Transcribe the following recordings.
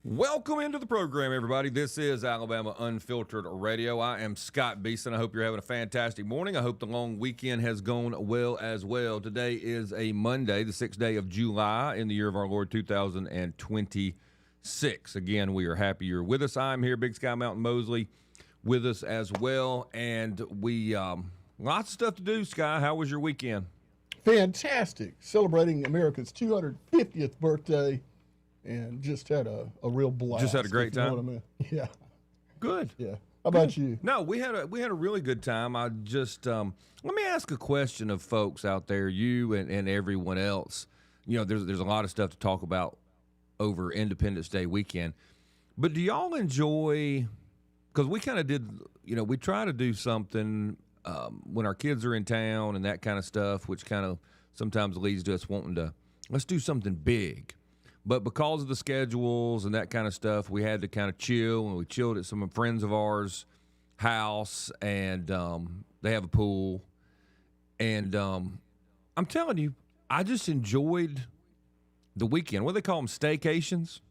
Welcome into the program, everybody. This is Alabama Unfiltered Radio. I am Scott Beason. I hope you're having a fantastic morning. I hope the long weekend has gone well as well. Today is a Monday, the 6th day of July in the year of our Lord 2026. Again, we are happy you're with us. I'm here, Big Sky Mountain Mosley, with us as well. And we, lots of stuff to do, Sky. How was your weekend? Fantastic. Celebrating America's 250th birthday. And just had a real blast. Just had a great time? You know what I mean? Yeah. Good. Yeah. How about you? No, we had a really good time. I just let me ask a question of folks out there, you and everyone else. You know, there's a lot of stuff to talk about over Independence Day weekend. But do y'all enjoy, because we kind of did, we try to do something when our kids are in town and that kind of stuff, which kind of sometimes leads to us wanting to, let's do something big. But because of the schedules and that kind of stuff, we had to kind of chill, and we chilled at some friends of ours' house, and they have a pool. And I'm telling you, I just enjoyed the weekend. What do they call them, staycations?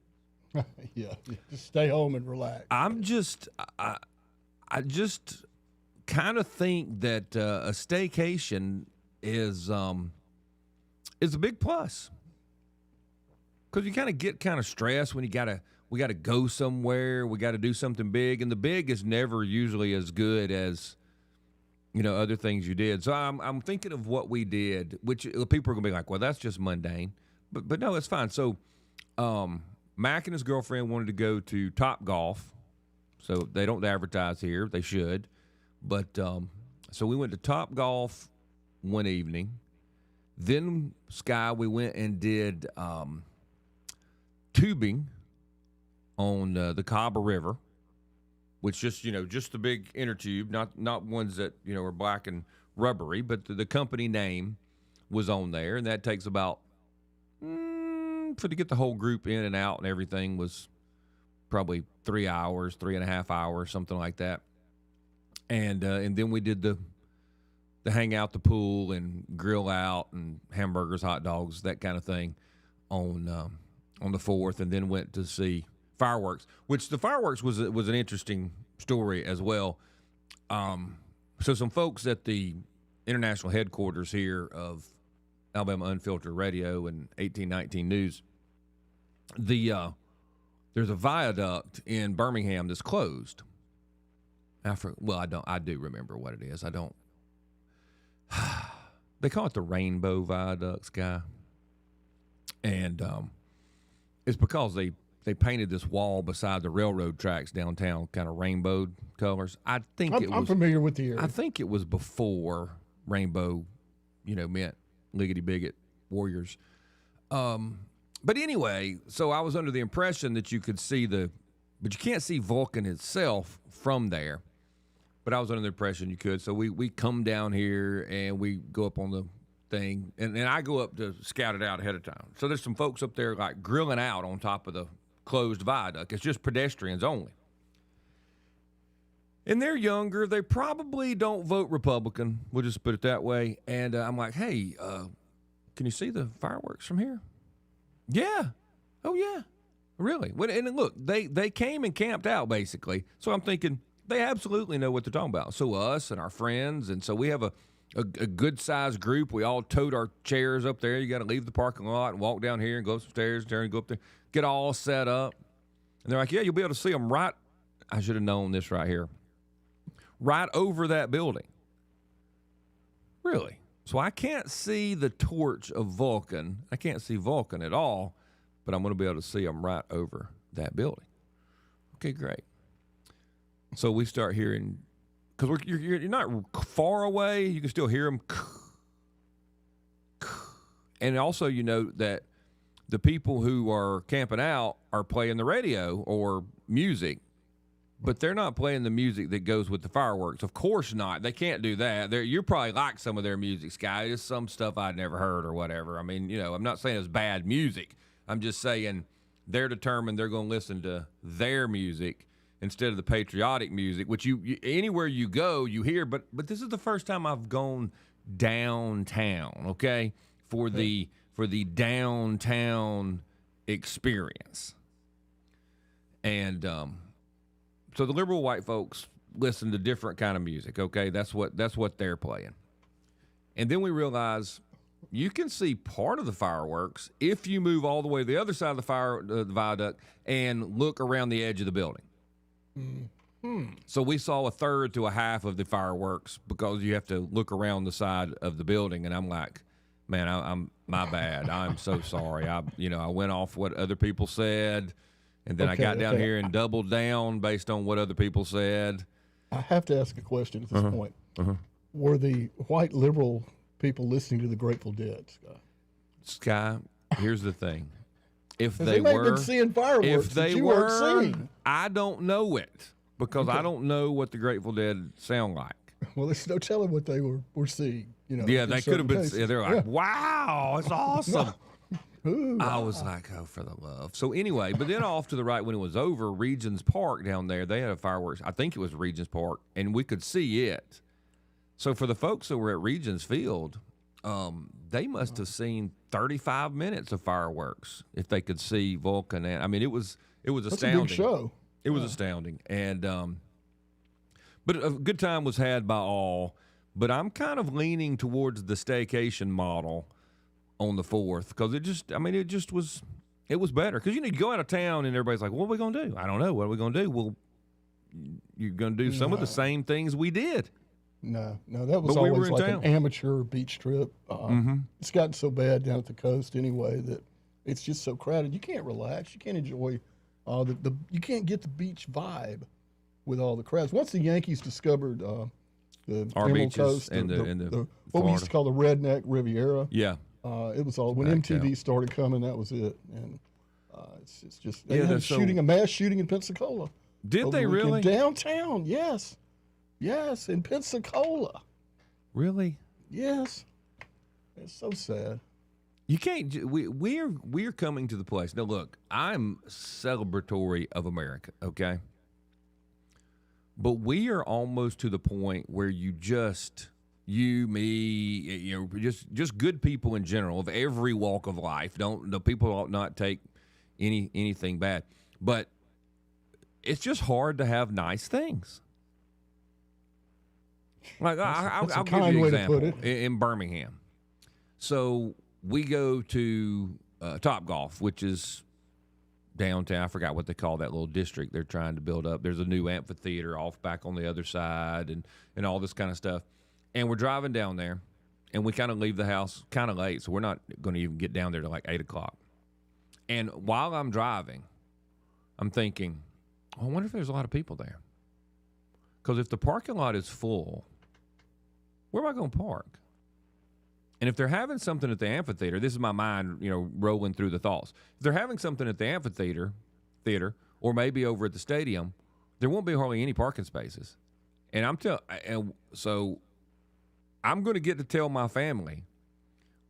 Yeah, just stay home and relax. I just kind of think that a staycation is a big plus. Because you kind of get kind of stressed when we got to go somewhere, we got to do something big, and the big is never usually as good as other things you did. So I'm thinking of what we did, which people are gonna be like, well, that's just mundane, but no, it's fine. So Mac and his girlfriend wanted to go to Top Golf, so they don't advertise here, they should, but so we went to Top Golf one evening. Then Sky, we went and did tubing on the Cobra River, which just the big inner tube, not ones that are black and rubbery, but the company name was on there, and that takes about to get the whole group in and out and everything was probably 3 hours, 3.5 hours, something like that. And then we did the hang out, the pool, and grill out, and hamburgers, hot dogs, that kind of thing on the 4th, and then went to see fireworks, which the fireworks was an interesting story as well. So some folks at the international headquarters here of Alabama Unfiltered Radio and 1819 News, there's a viaduct in Birmingham that's closed. I do remember what it is. I don't. They call it the Rainbow Viaduct, Guy, and it's because they painted this wall beside the railroad tracks downtown, kind of rainbow colors. I'm familiar with the area. I think it was before rainbow, meant liggity bigot warriors. But anyway, so I was under the impression that you could see but you can't see Vulcan itself from there. But I was under the impression you could. So we come down here and we go up on the thing, and I go up to scout it out ahead of time. So there's some folks up there like grilling out on top of the closed viaduct. It's just pedestrians only. And they're younger. They probably don't vote Republican. We'll just put it that way. And I'm like, hey, can you see the fireworks from here? Yeah. Oh, yeah. Really? And look, they came and camped out, basically. So I'm thinking they absolutely know what they're talking about. So us and our friends, and so we have a good-sized group. We all towed our chairs up there. You got to leave the parking lot and walk down here and go up some stairs and go up there, get all set up. And they're like, yeah, you'll be able to see them right. I should have known this right here. Right over that building. Really? So I can't see the torch of Vulcan. I can't see Vulcan at all, but I'm going to be able to see them right over that building. Okay, great. So we start hearing, because you're not far away, you can still hear them. And also, that the people who are camping out are playing the radio or music, but they're not playing the music that goes with the fireworks. Of course not. They can't do that. You probably like some of their music, Sky. It's some stuff I'd never heard or whatever. I mean, I'm not saying it's bad music. I'm just saying they're determined they're going to listen to their music instead of the patriotic music, which you anywhere you go, you hear. But this is the first time I've gone downtown, okay, for the downtown experience. And so the liberal white folks listen to different kind of music. Okay, that's what they're playing. And then we realize you can see part of the fireworks if you move all the way to the other side of the viaduct and look around the edge of the building. Mm-hmm. So we saw a third to a half of the fireworks because you have to look around the side of the building. And I'm like, man, I'm my bad. I'm so sorry. I went off what other people said, and then I got down here and doubled down based on what other people said. I have to ask a question at this point. Were the white liberal people listening to the Grateful Dead, Scott? Sky, here's the thing. If they were been seeing fireworks, if they that you were, weren't seeing. I don't know it because I don't know what the Grateful Dead sound like. Well, there's no telling what they were seeing. Yeah, they could have been. Yeah, they're like, wow, it's awesome. Ooh, I was like, oh, for the love. So anyway, but then off to the right when it was over, Regions Park down there, they had a fireworks. I think it was Regions Park, and we could see it. So for the folks that were at Regions Field, they must have seen 35 minutes of fireworks if they could see Vulcan. I mean, it was astounding. That's a big show. It was astounding, and but a good time was had by all. But I'm kind of leaning towards the staycation model on the 4th because it was better. Because, you go out of town and everybody's like, what are we going to do? I don't know. What are we going to do? Well, you're going to do some of the same things we did. No, that was always like an amateur beach trip. It's gotten so bad down at the coast anyway that it's just so crowded. You can't relax. You can't enjoy you can't get the beach vibe with all the crowds. Once the Yankees discovered the our Emerald beaches Coast, and what we used to call the Redneck Riviera. Yeah. It was all when MTV started coming. That was it, and it's just they had a mass shooting in Pensacola. Did they really downtown? Yes, in Pensacola. Really? Yes. It's so sad. You can't. We're coming to the place now. Look, I'm celebratory of America. Okay. But we are almost to the point where you, me, just good people in general of every walk of life. The people ought not take anything bad, but it's just hard to have nice things. Like I'll give you an example in Birmingham. So we go to Topgolf, which is downtown. I forgot what they call that little district they're trying to build up. There's a new amphitheater off back on the other side and all this kind of stuff. And we're driving down there, and we kind of leave the house kind of late, so we're not going to even get down there till like 8 o'clock. And while I'm driving, I'm thinking, I wonder if there's a lot of people there. Because if the parking lot is full, where am I going to park? And if they're having something at the amphitheater, this is my mind, rolling through the thoughts. If they're having something at the amphitheater, or maybe over at the stadium, there won't be hardly any parking spaces. And so I'm going to get to tell my family,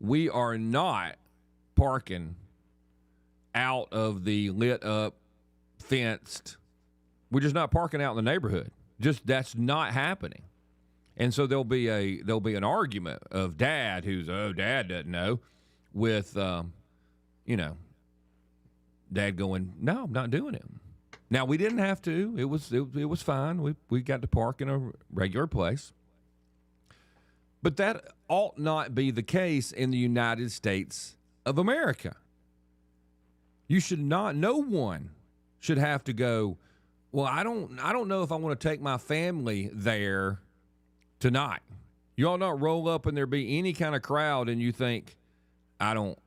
we are not parking out of the lit up, fenced. We're just not parking out in the neighborhood. That's not happening. And so there'll be an argument of dad dad doesn't know, with dad going, no, I'm not doing it. Now we didn't have to. It was fine. We got to park in a regular place. But that ought not be the case in the United States of America. No one should have to go, well, I don't know if I want to take my family there tonight. You ought not roll up and there be any kind of crowd and you think, I don't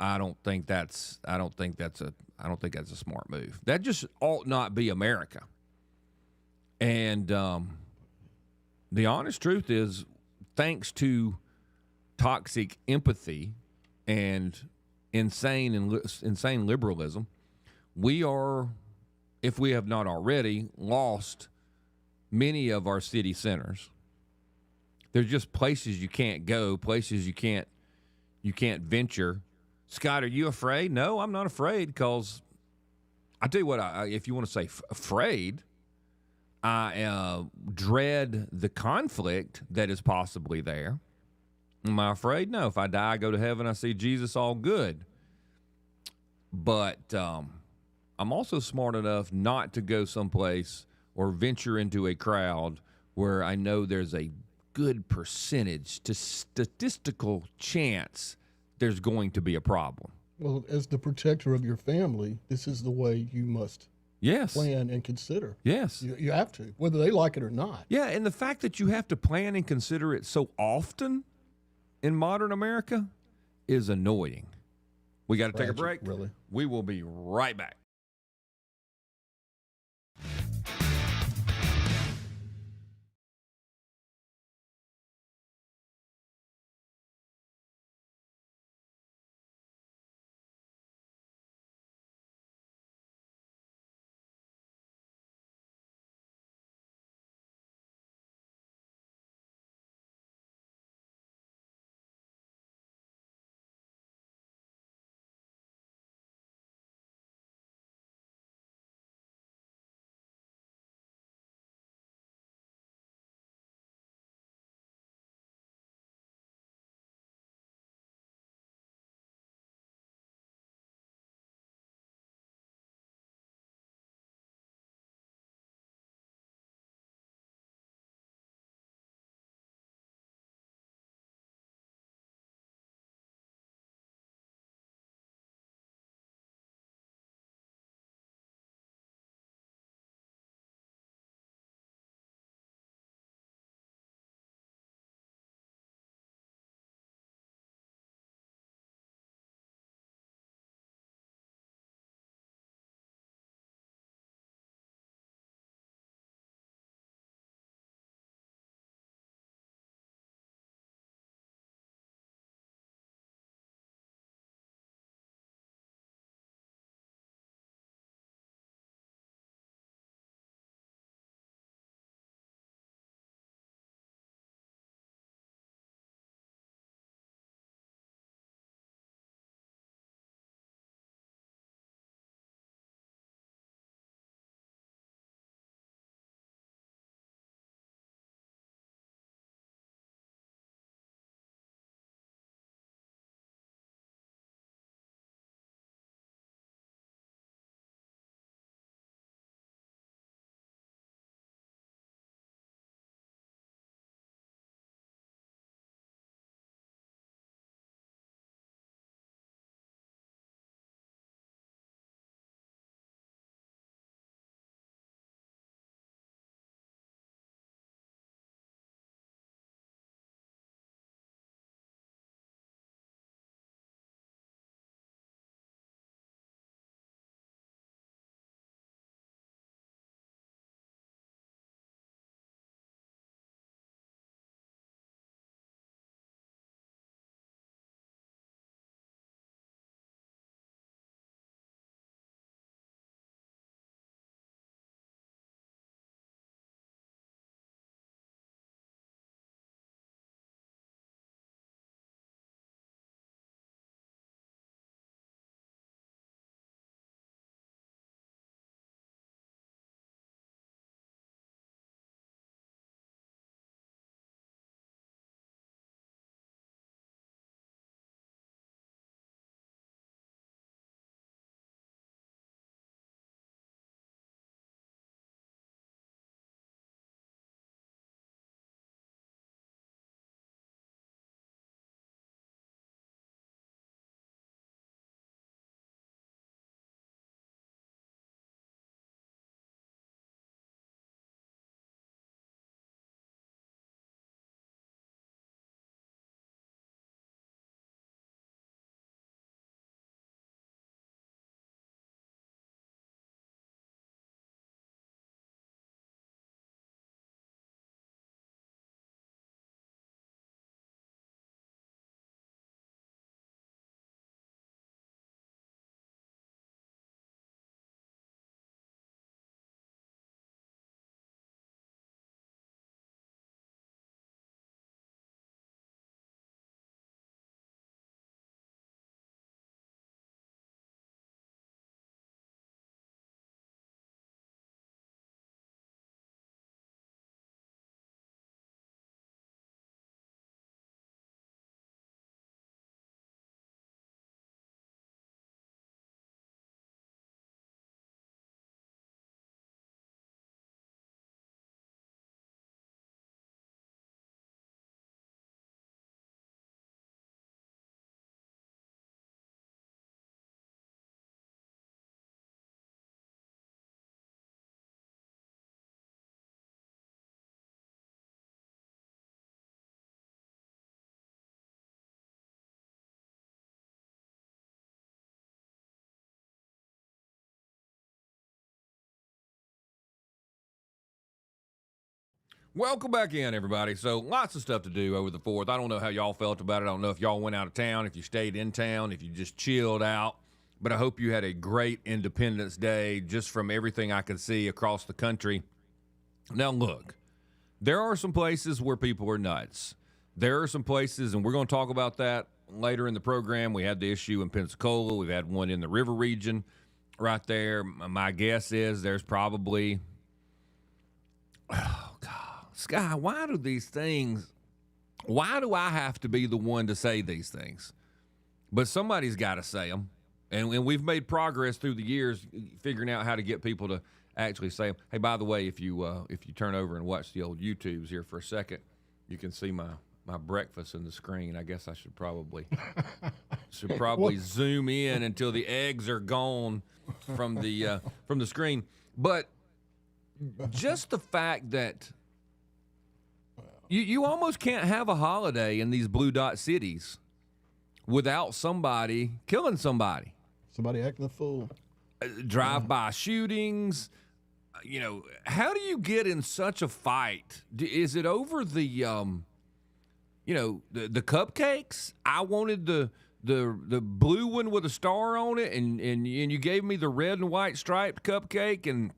think that's a smart move. That just ought not be America. And the honest truth is, thanks to toxic empathy and insane liberalism, we are, if we have not already, lost many of our city centers. There's just places you can't go, places you can't venture. Scott, are you afraid? No, I'm not afraid, because I tell you what, if you want to say afraid, I dread the conflict that is possibly there. Am I afraid? No. If I die, I go to heaven, I see Jesus, all good. But I'm also smart enough not to go someplace or venture into a crowd where I know there's a good percentage to statistical chance there's going to be a problem. Well, as the protector of your family, this is the way you must plan and consider. Yes. You have to, whether they like it or not. Yeah, and the fact that you have to plan and consider it so often in modern America is annoying. We got to take a break. Really. We will be right back. Welcome back in, everybody. So lots of stuff to do over the 4th. I don't know how y'all felt about it. I don't know if y'all went out of town, if you stayed in town, if you just chilled out. But I hope you had a great Independence Day just from everything I could see across the country. Now, look, there are some places where people are nuts. There are some places, and we're going to talk about that later in the program. We had the issue in Pensacola. We've had one in the river region right there. My guess is there's probably, oh, God. Sky, why do I have to be the one to say these things? But somebody's got to say them. And we've made progress through the years figuring out how to get people to actually say them. Hey, by the way, if you turn over and watch the old YouTubes here for a second, you can see my breakfast in the screen. I guess I should probably zoom in until the eggs are gone from the screen. But just the fact that you almost can't have a holiday in these blue dot cities without somebody killing somebody. Somebody acting a fool. Drive-by shootings. How do you get in such a fight? Is it over the cupcakes? I wanted the blue one with a star on it, and you gave me the red and white striped cupcake, and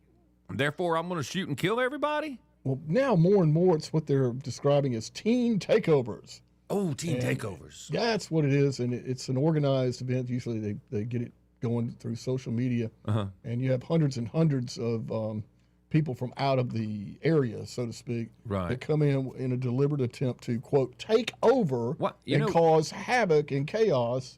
therefore I'm going to shoot and kill everybody? Well, now more and more it's what they're describing as teen takeovers. Oh, teen takeovers. That's what it is, and it's an organized event. Usually they get it going through social media, and you have hundreds and hundreds of people from out of the area, so to speak, that come in a deliberate attempt to, quote, take over and cause havoc and chaos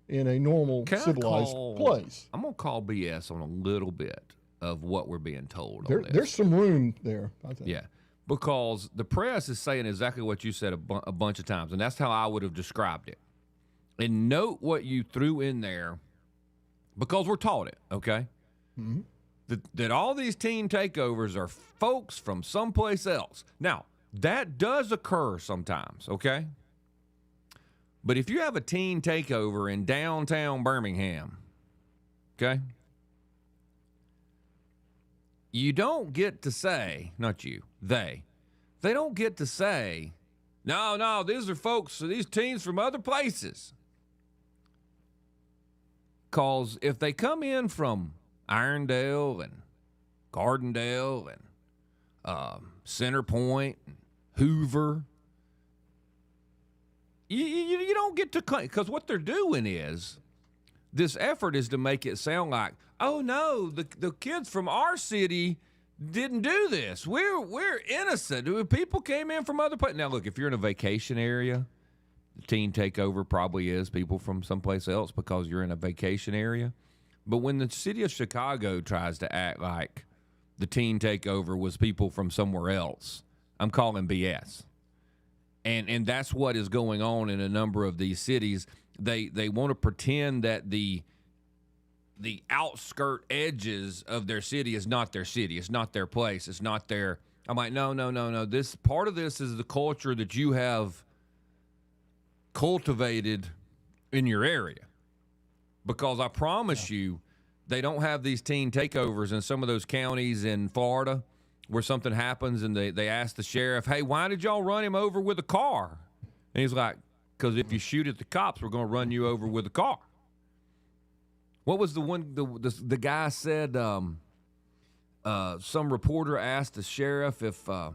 in a normal, civilized place. I'm going to call BS on a little bit of what we're being told on this. There's some room there, I think. Yeah, because the press is saying exactly what you said a bunch of times, and that's how I would have described it. And note what you threw in there, because we're taught it, okay? Mm-hmm. That all these teen takeovers are folks from someplace else. Now, that does occur sometimes, okay? But if you have a teen takeover in downtown Birmingham, okay, you don't get to say, not you, they don't get to say, no, these are folks, these teens from other places. Because if they come in from Irondale and Gardendale and Center Point and Hoover, you don't get to claim, because what they're doing is, this effort is to make it sound like, oh no, the kids from our city didn't do this. We're innocent. People came in from other places. Now look, if you're in a vacation area, the teen takeover probably is people from someplace else because you're in a vacation area. But when the city of Chicago tries to act like the teen takeover was people from somewhere else, I'm calling BS. And that's what is going on in a number of these cities. They want to pretend that the outskirt edges of their city is not their city. It's not their place. It's not their. I'm like, no. This part of this is the culture that you have cultivated in your area. Because I promise you, they don't have these teen takeovers in some of those counties in Florida where something happens and they ask the sheriff, hey, why did y'all run him over with a car? And he's like, because if you shoot at the cops, we're going to run you over with a car. What was the one the guy said? Some reporter asked the sheriff if what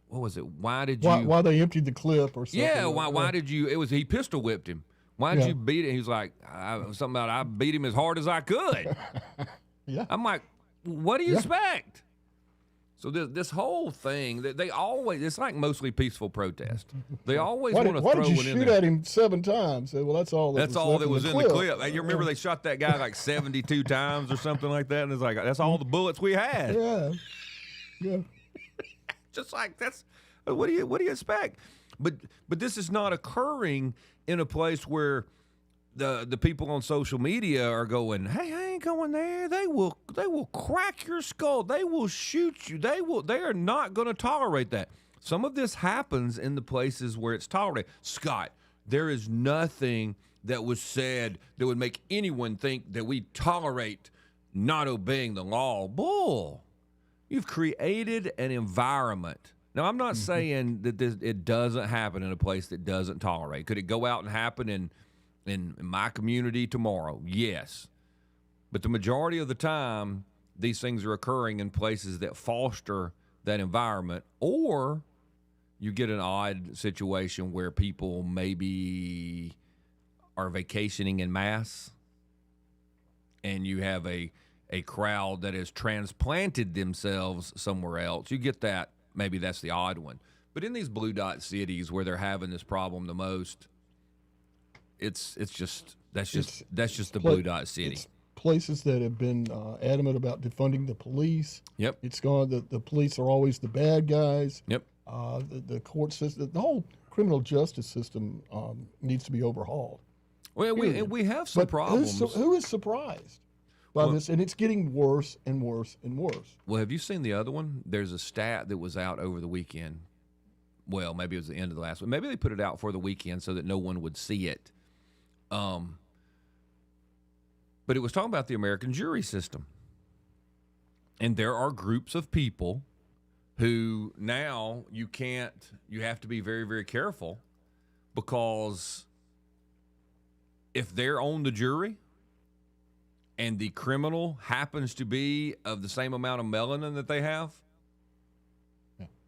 was it? Why they emptied the clip or something? Yeah, why did you? It was he pistol whipped him. Why did you beat him? He's like something about I beat him as hard as I could. Yeah, I'm like, what do you expect? So this whole thing, they always, it's like mostly peaceful protest. They always want to throw one in there. Why did you shoot at him 7 times? Well, that's all that was in the clip. Hey, you remember they shot that guy like 72 times or something like that? And it's like, that's all the bullets we had. Yeah. Just like, that's, what do you expect? But this is not occurring in a place where the people on social media are going, hey, I ain't going there. They will crack your skull. They will shoot you. They are not going to tolerate that. Some of this happens in the places where it's tolerated. Scott, there is nothing that was said that would make anyone think that we tolerate not obeying the law. Bull. You've created an environment. Now, I'm not saying that it doesn't happen in a place that doesn't tolerate. Could it go out and happen in my community tomorrow? Yes. But the majority of the time, these things are occurring in places that foster that environment, or you get an odd situation where people maybe are vacationing en masse, and you have a crowd that has transplanted themselves somewhere else. You get that. Maybe that's the odd one. But in these blue dot cities where they're having this problem the most, that's just the blue dot city. It's places that have been adamant about defunding the police. Yep. It's gone. The police are always the bad guys. Yep. The court system, the whole criminal justice system needs to be overhauled. Well, we have some problems. Who is surprised by this? And it's getting worse and worse and worse. Well, have you seen the other one? There's a stat that was out over the weekend. Well, maybe it was the end of the last one. Maybe they put it out for the weekend so that no one would see it. But it was talking about the American jury system. And there are groups of people who now you have to be very, very careful, because if they're on the jury and the criminal happens to be of the same amount of melanin that they have,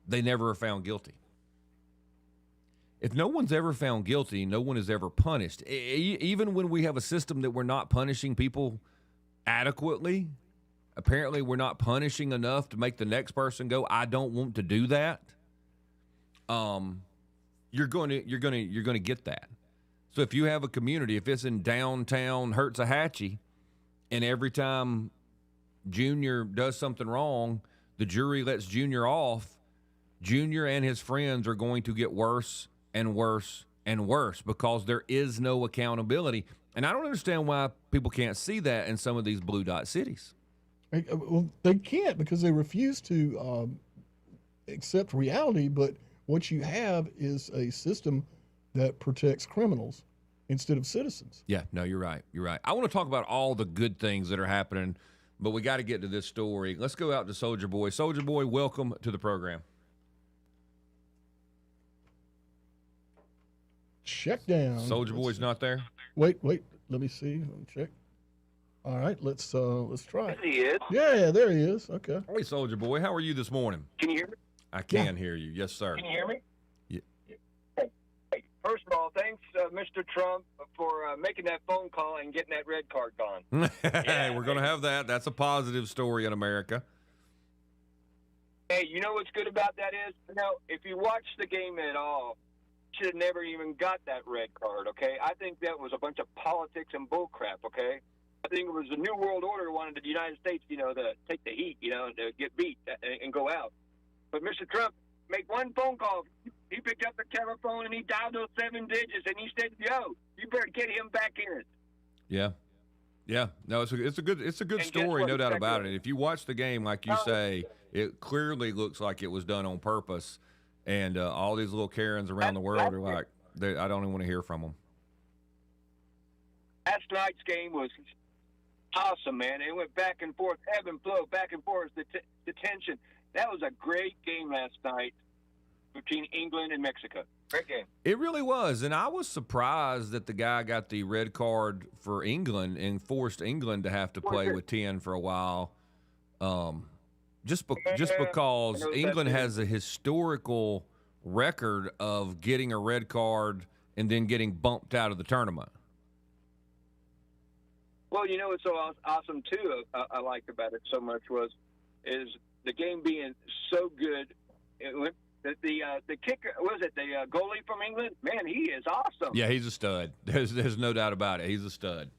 they never are found guilty. If no one's ever found guilty, no one is ever punished. Even when we have a system that we're not punishing people adequately, apparently we're not punishing enough to make the next person go, I don't want to do that. You're going to get that. So if you have a community, if it's in downtown Hertzahatchee, and every time Junior does something wrong, the jury lets Junior off, Junior and his friends are going to get worse and worse and worse because there is no accountability. And I don't understand why people can't see that in some of these blue dot cities. Well, they can't because they refuse to accept reality. But what you have is a system that protects criminals instead of citizens. Yeah, no, you're right. You're right. I want to talk about all the good things that are happening, but we got to get to this story. Let's go out to Soldier Boy. Soldier Boy, welcome to the program. Check down. Soldier Boy's not there? Wait. Let me see. Let me check. All right, let's try it. There he is. Yeah, there he is. Okay. Hey, Soldier Boy, how are you this morning? Can you hear me? I can hear you. Yes, sir. Can you hear me? Yeah. Hey, first of all, thanks, Mr. Trump, for making that phone call and getting that red card gone. Hey, we're going to have that. That's a positive story in America. Hey, you know what's good about that is, if you watch the game at all, should have never even got that red card, okay? I think that was a bunch of politics and bullcrap, okay? I think it was the New World Order wanted the United States, to take the heat, to get beat and go out. But Mr. Trump, make one phone call. He picked up the telephone and he dialed those 7 digits and he said, "Yo, you better get him back in it." Yeah. No, it's a good story, no doubt about it. If you watch the game, like you say, it clearly looks like it was done on purpose. And all these little Karens around the world are like, I don't even want to hear from them. Last night's game was awesome, man. It went back and forth, ebb and flow, back and forth, the tension. That was a great game last night between England and Mexico. Great game. It really was. And I was surprised that the guy got the red card for England and forced England to have to play with 10 for a while. Just because England has a historical record of getting a red card and then getting bumped out of the tournament. Well, what's so awesome too, I liked about it so much is the game being so good. The kicker, was it the goalie from England? Man, he is awesome. Yeah, he's a stud. There's no doubt about it. He's a stud.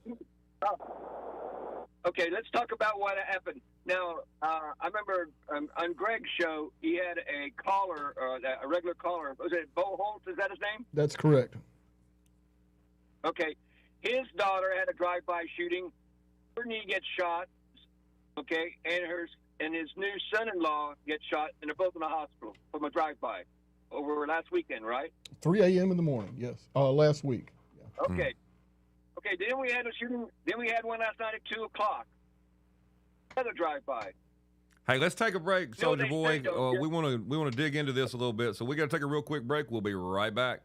Okay, let's talk about what happened. Now, I remember on Greg's show, he had a caller, a regular caller. Was it Bo Holtz? Is that his name? That's correct. Okay. His daughter had a drive-by shooting. Her knee gets shot, okay, and his new son-in-law gets shot, and they're both in the hospital from a drive-by over last weekend, right? 3 a.m. in the morning, yes. Last week. Yeah. Okay. Okay, then we had a shooting. Then we had one last night at 2 o'clock. Another drive-by. Hey, let's take a break, Soldier Boy. Don't. We want to dig into this a little bit, so we got to take a real quick break. We'll be right back.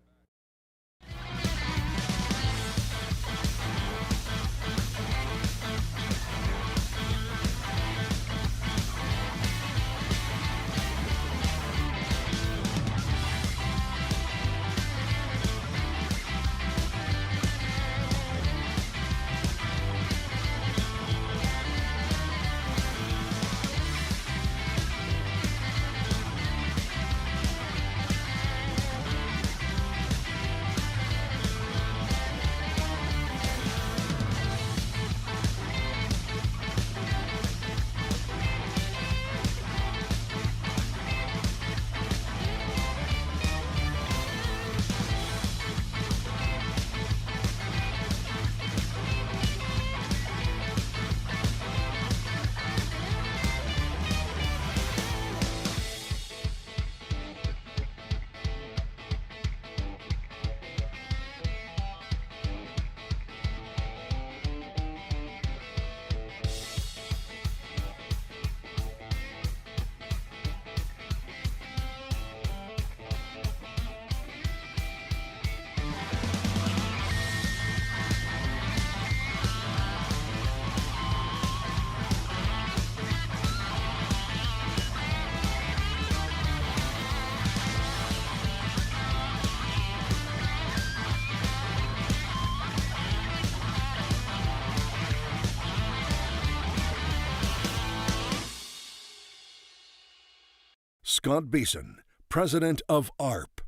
Scott Beason, president of ARP,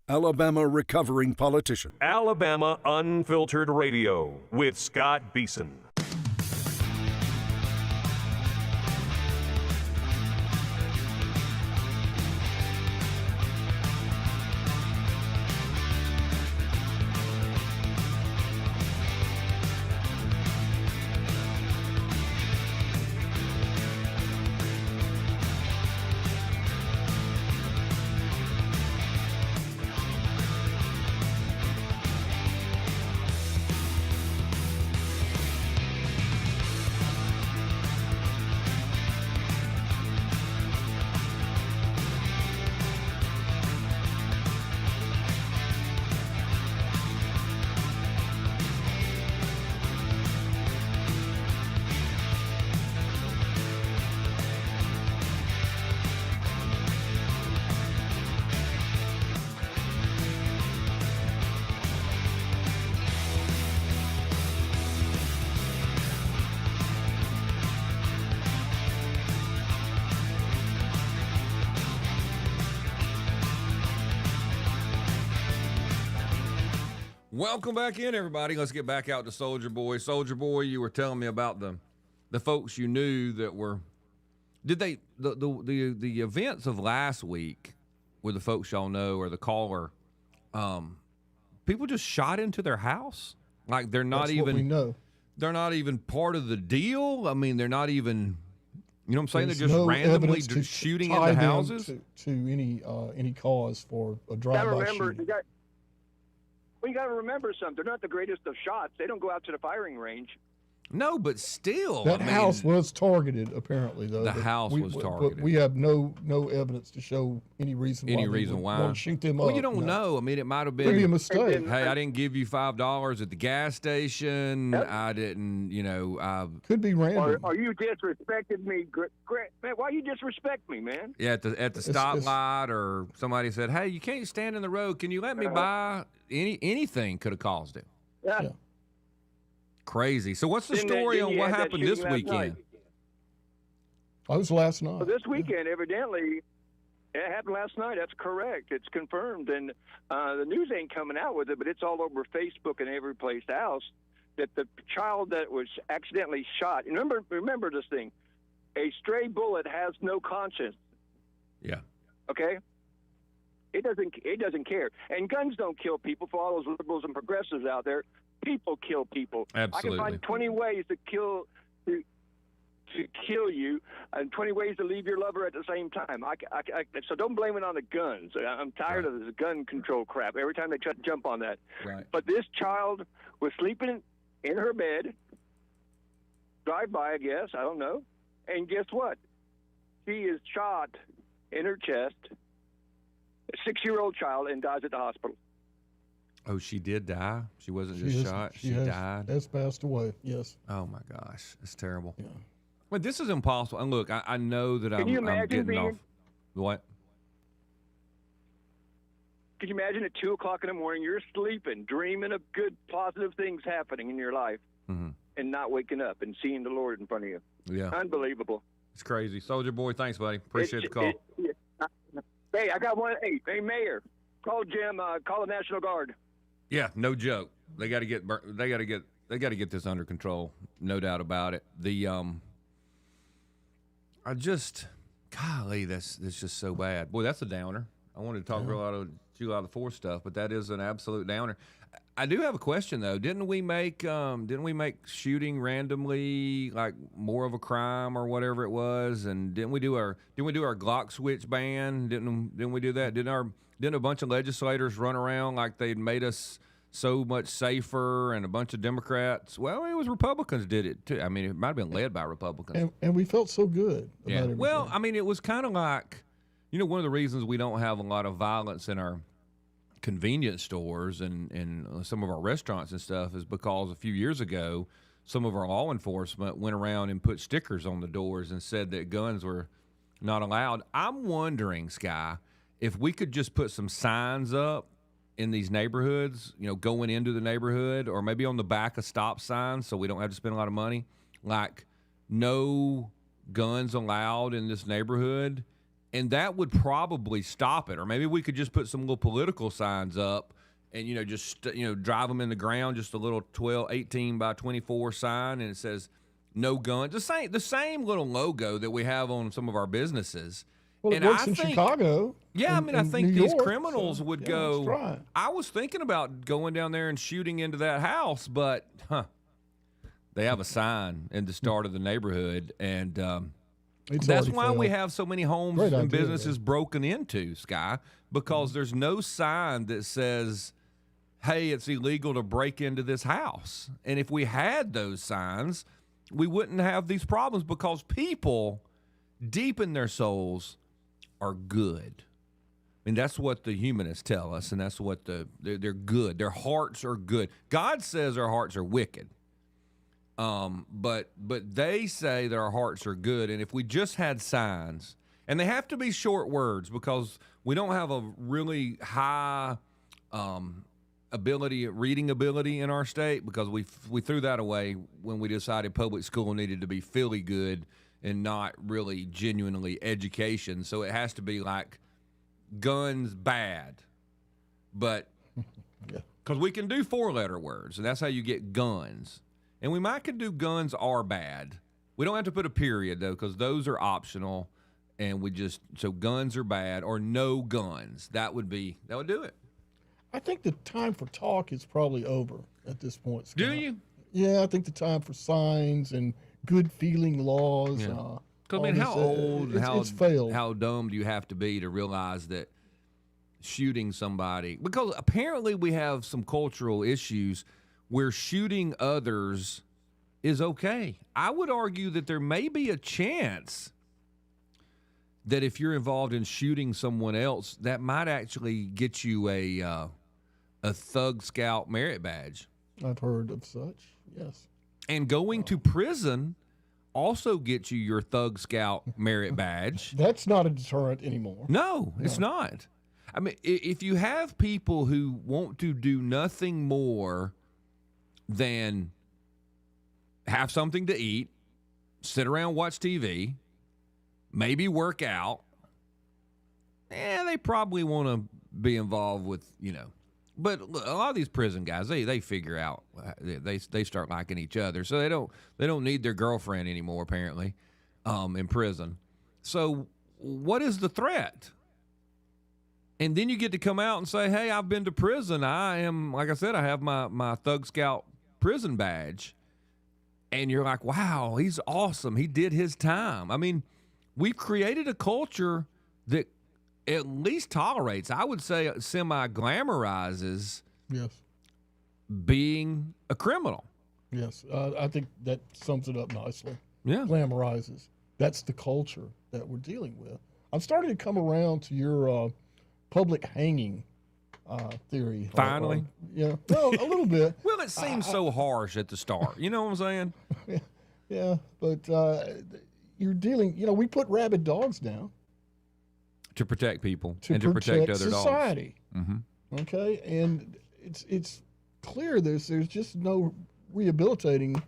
Alabama Recovering Politician. Alabama Unfiltered Radio with Scott Beason. Welcome back in, everybody. Let's get back out to Soldier Boy. Soldier Boy, you were telling me about the folks you knew that were. Did they the events of last week with the folks y'all know or the caller? People just shot into their house, like they're not That's even. What we know. They're not even part of the deal. I mean, they're not even. You know what I'm saying? There's they're just no randomly evidence just to shooting tie into them houses. To any cause for a You drive-by shooting. You got to remember something. They're not the greatest of shots. They don't go out to the firing range. No, but still, That house was targeted, apparently, though. The but house was targeted. But we have no evidence to show any reason why. Want to shoot them up. Well, you don't know. I mean, it might have been. Could be a mistake. Hey, I didn't give you $5 at the gas station. Yep. I didn't. Could be random. Or you disrespected me, man. Why you disrespect me, man? Yeah, at the stoplight, or somebody said, "Hey, you can't stand in the road. Can you let me by?" Anything could have caused it. Yeah. Crazy. So what's the story on what happened this weekend? It was last night. Well, this weekend, evidently, it happened last night. That's correct. It's confirmed. And the news ain't coming out with it, but it's all over Facebook and every place else, that the child that was accidentally shot. Remember this thing. A stray bullet has no conscience. Yeah. Okay? It doesn't care. And guns don't kill people. For all those liberals and progressives out there, people kill people. Absolutely. I can find 20 ways to kill you, and 20 ways to leave your lover at the same time. So don't blame it on the guns. I'm tired of this gun control crap. Every time they try to jump on that. Right. But this child was sleeping in her bed, drive by, I guess, I don't know. And guess what? she is shot in her chest, a 6-year-old child, and dies at the hospital. Oh, she did die? She wasn't just shot? She died? Has passed away, yes. Oh, my gosh. It's terrible. Yeah. But this is impossible. And look, I know that I'm getting off. What? Could you imagine at 2 o'clock in the morning, you're sleeping, dreaming of good, positive things happening in your life, and not waking up and seeing the Lord in front of you? Yeah. Unbelievable. It's crazy. Soldier Boy, thanks, buddy. Appreciate the call. Hey, I got one. Hey, Mayor, call Jim. Call the National Guard. Yeah, no joke. They got to get this under control. No doubt about it. Golly, that's just so bad. Boy, that's a downer. I wanted to talk a lot of July the 4th stuff, but that is an absolute downer. I do have a question though. Didn't we make shooting randomly like more of a crime or whatever it was? And didn't we do our Glock switch ban? Didn't we do that? Didn't a bunch of legislators run around like they'd made us so much safer, and a bunch of Democrats? Well, it was Republicans did it too. I mean, it might have been led by Republicans. And we felt so good about everything. Well, I mean, it was kind of like, one of the reasons we don't have a lot of violence in our convenience stores and some of our restaurants and stuff is because a few years ago, some of our law enforcement went around and put stickers on the doors and said that guns were not allowed. I'm wondering, Sky, if we could just put some signs up in these neighborhoods, going into the neighborhood, or maybe on the back of stop signs so we don't have to spend a lot of money, like no guns allowed in this neighborhood. And that would probably stop it. Or maybe we could just put some little political signs up and, drive them in the ground, just a little 18 by 24 sign, and it says no guns. The same little logo that we have on some of our businesses. Well, it works in Chicago. Yeah, I think New these York, criminals would go. Let's try it. I was thinking about going down there and shooting into that house, but they have a sign in the start of the neighborhood, and that's why we have so many homes and businesses broken into, Sky, because there's no sign that says, hey, it's illegal to break into this house. And if we had those signs, we wouldn't have these problems, because people deep in their souls are good. I mean, that's what the humanists tell us, and that's what they're good. Their hearts are good. God says our hearts are wicked. But they say that our hearts are good, and if we just had signs, and they have to be short words, because we don't have a really high reading ability in our state, because we threw that away when we decided public school needed to be feely good and not really genuinely education. So it has to be like guns bad, but because we can do 4-letter words, and that's how you get guns. And we might could do guns are bad. We don't have to put a period, though, because those are optional. And so guns are bad, or no guns. That would do it. I think the time for talk is probably over at this point, Scott. Do you? Yeah, I think the time for signs and good feeling laws. Because, how old, it's failed. How dumb do you have to be to realize that shooting somebody? Because apparently we have some cultural issues where shooting others is okay. I would argue that there may be a chance that if you're involved in shooting someone else, that might actually get you a Thug Scout merit badge. I've heard of such, yes. And going to prison also gets you your Thug Scout merit badge. That's not a deterrent anymore. No, it's not. I mean, if you have people who want to do nothing more than have something to eat, sit around, watch TV, maybe work out, they probably want to be involved with, But a lot of these prison guys, they figure out, they start liking each other, so they don't need their girlfriend anymore, apparently, in prison. So what is the threat? And then you get to come out and say, hey, I've been to prison. I am, like I said, I have my Thug Scout prison badge. And you're like, wow, he's awesome. He did his time. I mean, we've created a culture that at least tolerates, I would say, semi-glamorizes being a criminal. Yes, I think that sums it up nicely. Yeah. Glamorizes. That's the culture. that we're dealing with. I'm starting to come around to your public hanging theory. Finally? Yeah. Well, a little bit. Well, it seems so harsh at the start. You know what I'm saying? Yeah, but you're dealing, we put rabid dogs down. To protect people and to protect other society. dogs. Mm-hmm. Okay, and it's clear there's just no rehabilitating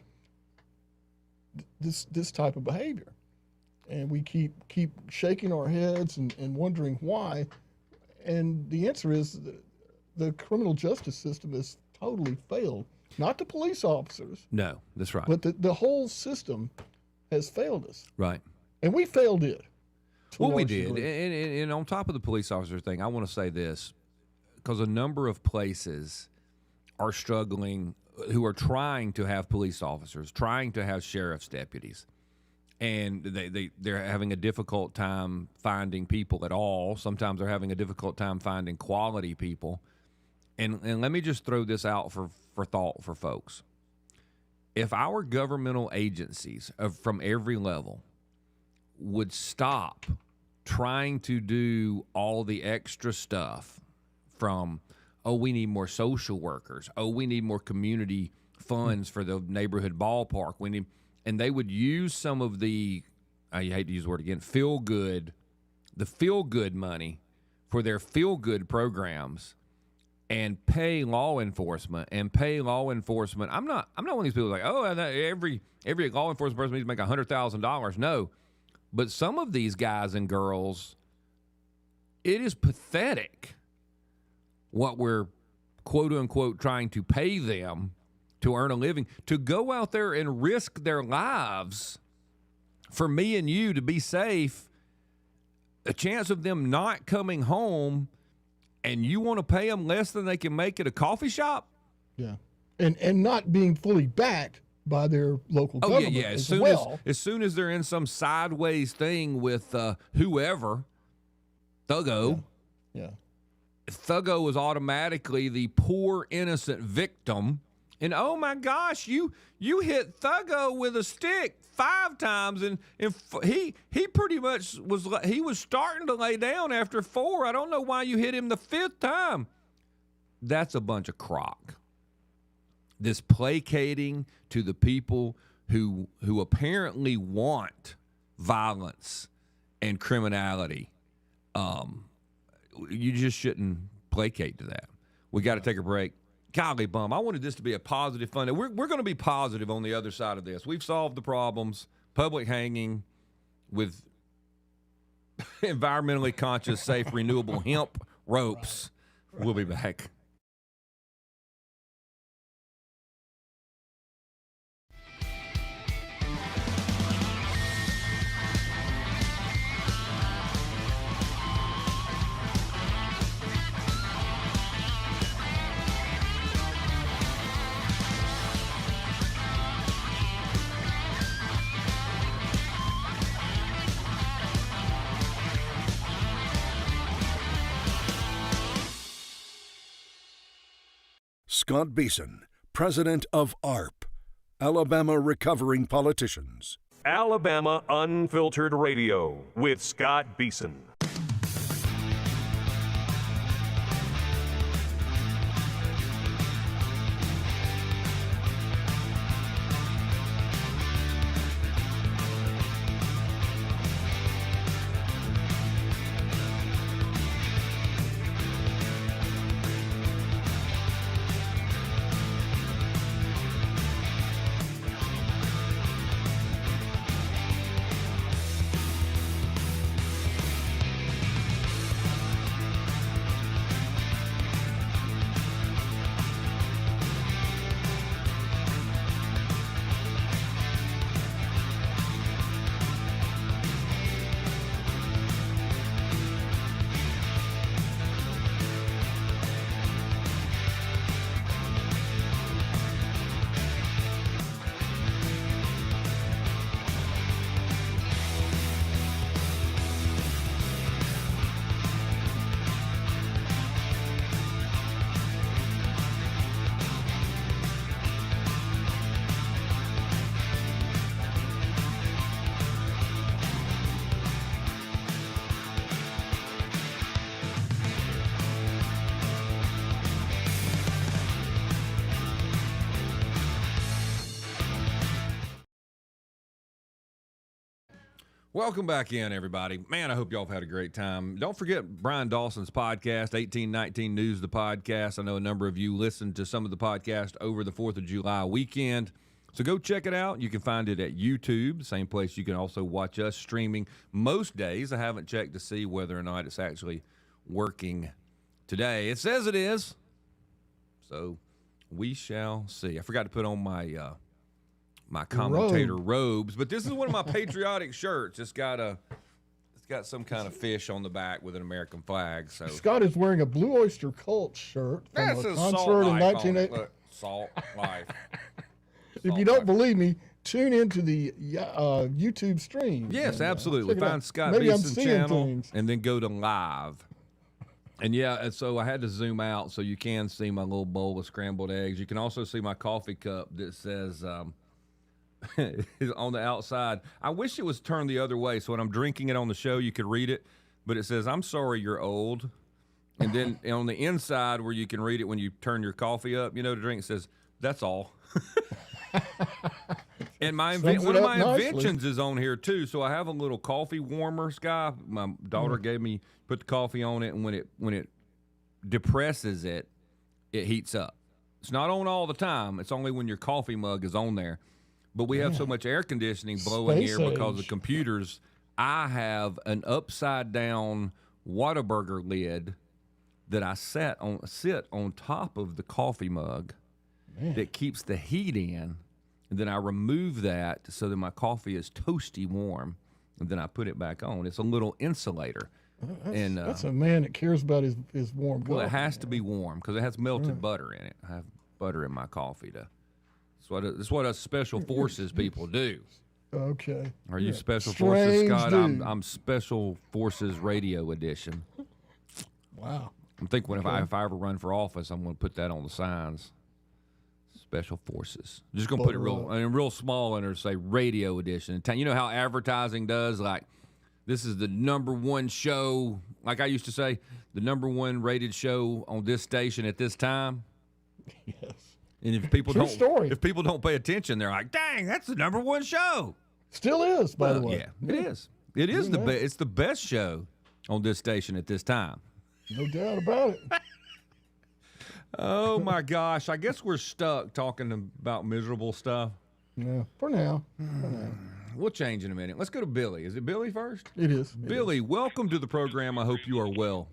this type of behavior. And we keep shaking our heads and wondering why. And the answer is the criminal justice system has totally failed. Not the police officers. No, that's right. But the whole system has failed us. Right. And we failed it. Well, we did. And on top of the police officer thing, I want to say this, because a number of places are struggling, who are trying to have police officers, trying to have sheriff's deputies, and they're having a difficult time finding people at all. Sometimes they're having a difficult time finding quality people. And let me just throw this out for thought for folks. If our governmental agencies from every level would stop trying to do all the extra stuff from, oh, we need more social workers, oh, we need more community funds for the neighborhood ballpark, and they would use some of the, I hate to use the word again, the feel-good money for their feel-good programs and pay law enforcement. I'm not one of these people like, oh, every law enforcement person needs to make $100,000. No. But some of these guys and girls, it is pathetic what we're, quote unquote, trying to pay them to earn a living, to go out there and risk their lives for me and you to be safe, a chance of them not coming home, and you want to pay them less than they can make at a coffee shop? Yeah. And not being fully backed by their local government. Yeah. As soon as they're in some sideways thing with whoever, Thuggo. Yeah. Thuggo is automatically the poor innocent victim. And oh my gosh, you hit Thuggo with a stick 5 times, and he pretty much was starting to lay down after 4. I don't know why you hit him the 5th time. That's a bunch of crock. This placating to the people who apparently want violence and criminality, you just shouldn't placate to that. We got to take a break. Golly bum, I wanted this to be a positive, fun. We're going to be positive on the other side of this. We've solved the problems. Public hanging with environmentally conscious, safe, renewable hemp ropes. We'll be back. Scott Beason, president of ARP, Alabama Recovering Politicians. Alabama Unfiltered Radio with Scott Beason. Welcome back in, everybody. Man, I hope y'all have had a great time. Don't forget Brian Dawson's podcast, 1819 News, the podcast. I know a number of you listened to some of the podcast over the 4th of July weekend. So go check it out. You can find it at YouTube, the same place you can also watch us streaming most days. I haven't checked to see whether or not it's actually working today. It says it is. So we shall see. I forgot to put on my my commentator robes, but this is one of my patriotic shirts. It's got some kind of fish on the back with an American flag. So Scott is wearing a Blue Oyster Cult shirt from that's a a concert in 1980. Look, Salt Life. If you don't believe me, tune into the YouTube stream. Yes, and, absolutely. Find Scott Maybe Beason channel things. and then go to live. And yeah, and so I had to zoom out so you can see my little bowl of scrambled eggs. You can also see my coffee cup that says on the outside. I wish it was turned the other way so when I'm drinking it on the show you could read it, but it says, "I'm sorry you're old." And then on the inside where you can read it when you turn your coffee up, to drink, it says, "That's all." And one of my inventions is on here too. So I have a little coffee warmer, Sky. My daughter gave me, put the coffee on it, and when it depresses it, it heats up. It's not on all the time. It's only when your coffee mug is on there. But we have so much air conditioning blowing here because of computers. I have an upside down Whataburger lid that I sit on top of the coffee mug that keeps the heat in. And then I remove that so that my coffee is toasty warm. And then I put it back on. It's a little insulator. That's a man that cares about his warm coffee. Well, it has to be warm because it has melted butter in it. I have butter in my coffee. That's what us Special Forces people do. Okay. Are you Special Forces, Scott? I'm Special Forces Radio Edition. Wow. I'm thinking if I ever run for office, I'm going to put that on the signs. Special Forces. I'm just going to put it real small in there, say Radio Edition. You know how advertising does? Like, this is the #1 show. Like I used to say, the #1 rated show on this station at this time. Yes. And if people don't pay attention, they're like, "Dang, that's the #1 show." Still is, by the way. Yeah, it is. It is it's the best show on this station at this time. No doubt about it. Oh my gosh! I guess we're stuck talking about miserable stuff. Yeah, for now. We'll change in a minute. Let's go to Billy. Is it Billy first? It is. Billy, welcome to the program. I hope you are well.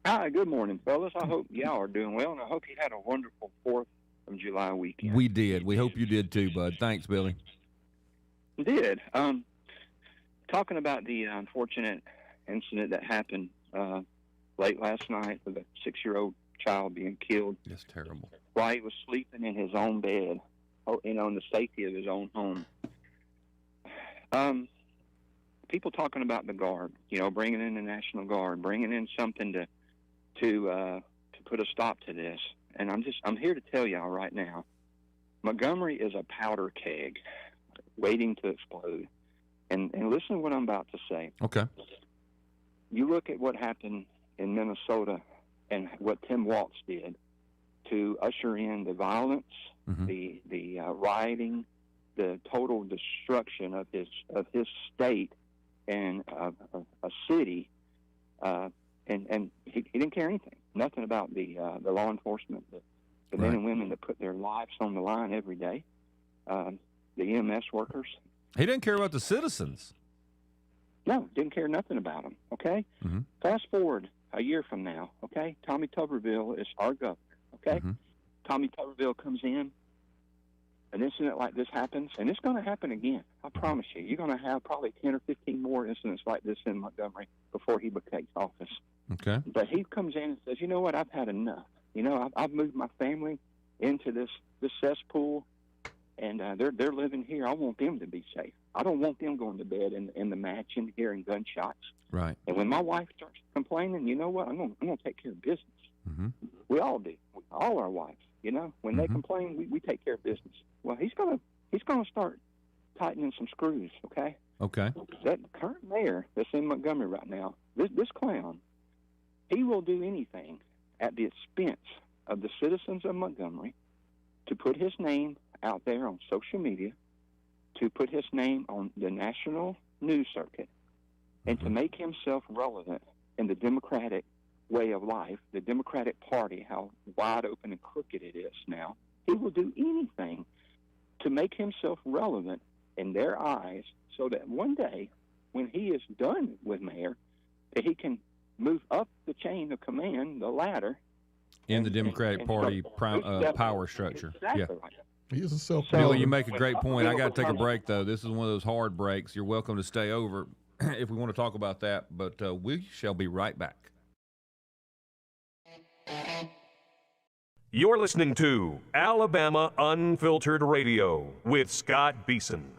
Hi, good morning, fellas. I hope y'all are doing well, and I hope you had a wonderful 4th of July weekend. We did. We hope you did too, bud. Thanks, Billy. Did. Talking about the unfortunate incident that happened late last night with a 6-year-old child being killed. That's terrible. While he was sleeping in his own bed, in the safety of his own home. People talking about the Guard, bringing in the National Guard, bringing in something to put a stop to this. And I'm here to tell y'all right now, Montgomery is a powder keg waiting to explode. And listen to what I'm about to say. Okay. You look at what happened in Minnesota and what Tim Walz did to usher in the violence, the rioting, the total destruction of his state and a city, and he didn't care anything, nothing about the law enforcement, the men and women that put their lives on the line every day, the EMS workers. He didn't care about the citizens. No, didn't care nothing about them. Okay, Fast forward a year from now. Okay, Tommy Tuberville is our governor. Okay, Tommy Tuberville comes in. An incident like this happens, and it's going to happen again. I promise you. You're going to have probably 10 or 15 more incidents like this in Montgomery before he takes office. Okay. But he comes in and says, "You know what? I've had enough. I've moved my family into this cesspool, and they're living here. I want them to be safe. I don't want them going to bed in the mansion hearing gunshots. Right. And when my wife starts complaining, you know what? I'm going to take care of business. We all do. All our wives. When they complain, we take care of business. Well, he's gonna start tightening some screws. Okay. Okay. That current mayor that's in Montgomery right now, this clown, he will do anything at the expense of the citizens of Montgomery to put his name out there on social media, to put his name on the national news circuit and to make himself relevant in the Democratic way of life, the Democratic Party, how wide open and crooked it is now, he will do anything to make himself relevant in their eyes so that one day when he is done with mayor, that he can move up the chain of command, the ladder. In the Democratic Party power structure. Exactly yeah. right. He is a self Billy, you make a great point. I got to take a break, though. This is one of those hard breaks. You're welcome to stay over if we want to talk about that, but we shall be right back. You're listening to Alabama Unfiltered Radio with Scott Beason.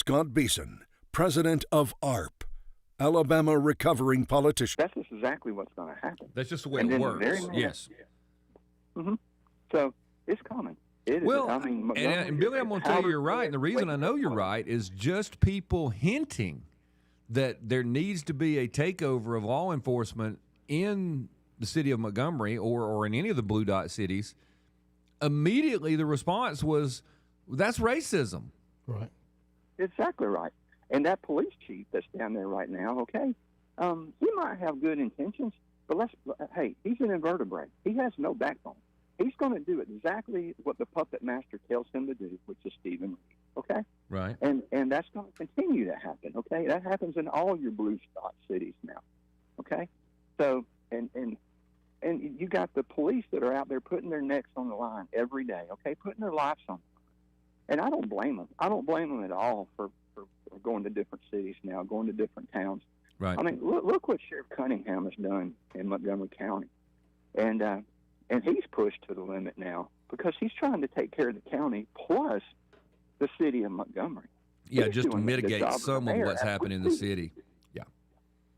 Scott Beason, president of ARP, Alabama Recovering Politicians. That's just exactly what's going to happen. That's just the way it works. Yes. Mm-hmm. So it's coming. Well, and Billy, I'm going to tell you you're right. And the reason I know you're right is just people hinting that there needs to be a takeover of law enforcement in the city of Montgomery or in any of the blue dot cities. Immediately, the response was, that's racism. Right. Exactly right. And that police chief that's down there right now, okay, he might have good intentions, but hey, he's an invertebrate. He has no backbone. He's going to do exactly what the puppet master tells him to do, which is Stephen Reed, okay? Right. And that's going to continue to happen, okay? That happens in all your blue spot cities now, okay? So, and you got the police that are out there putting their necks on the line every day, okay, putting their lives on the line. And I don't blame them. I don't blame them at all for going to different cities now, going to different towns. Right. I mean, look what Sheriff Cunningham has done in Montgomery County. And he's pushed to the limit now because he's trying to take care of the county plus the city of Montgomery. Yeah, just to mitigate some of what's happening in the city. Yeah.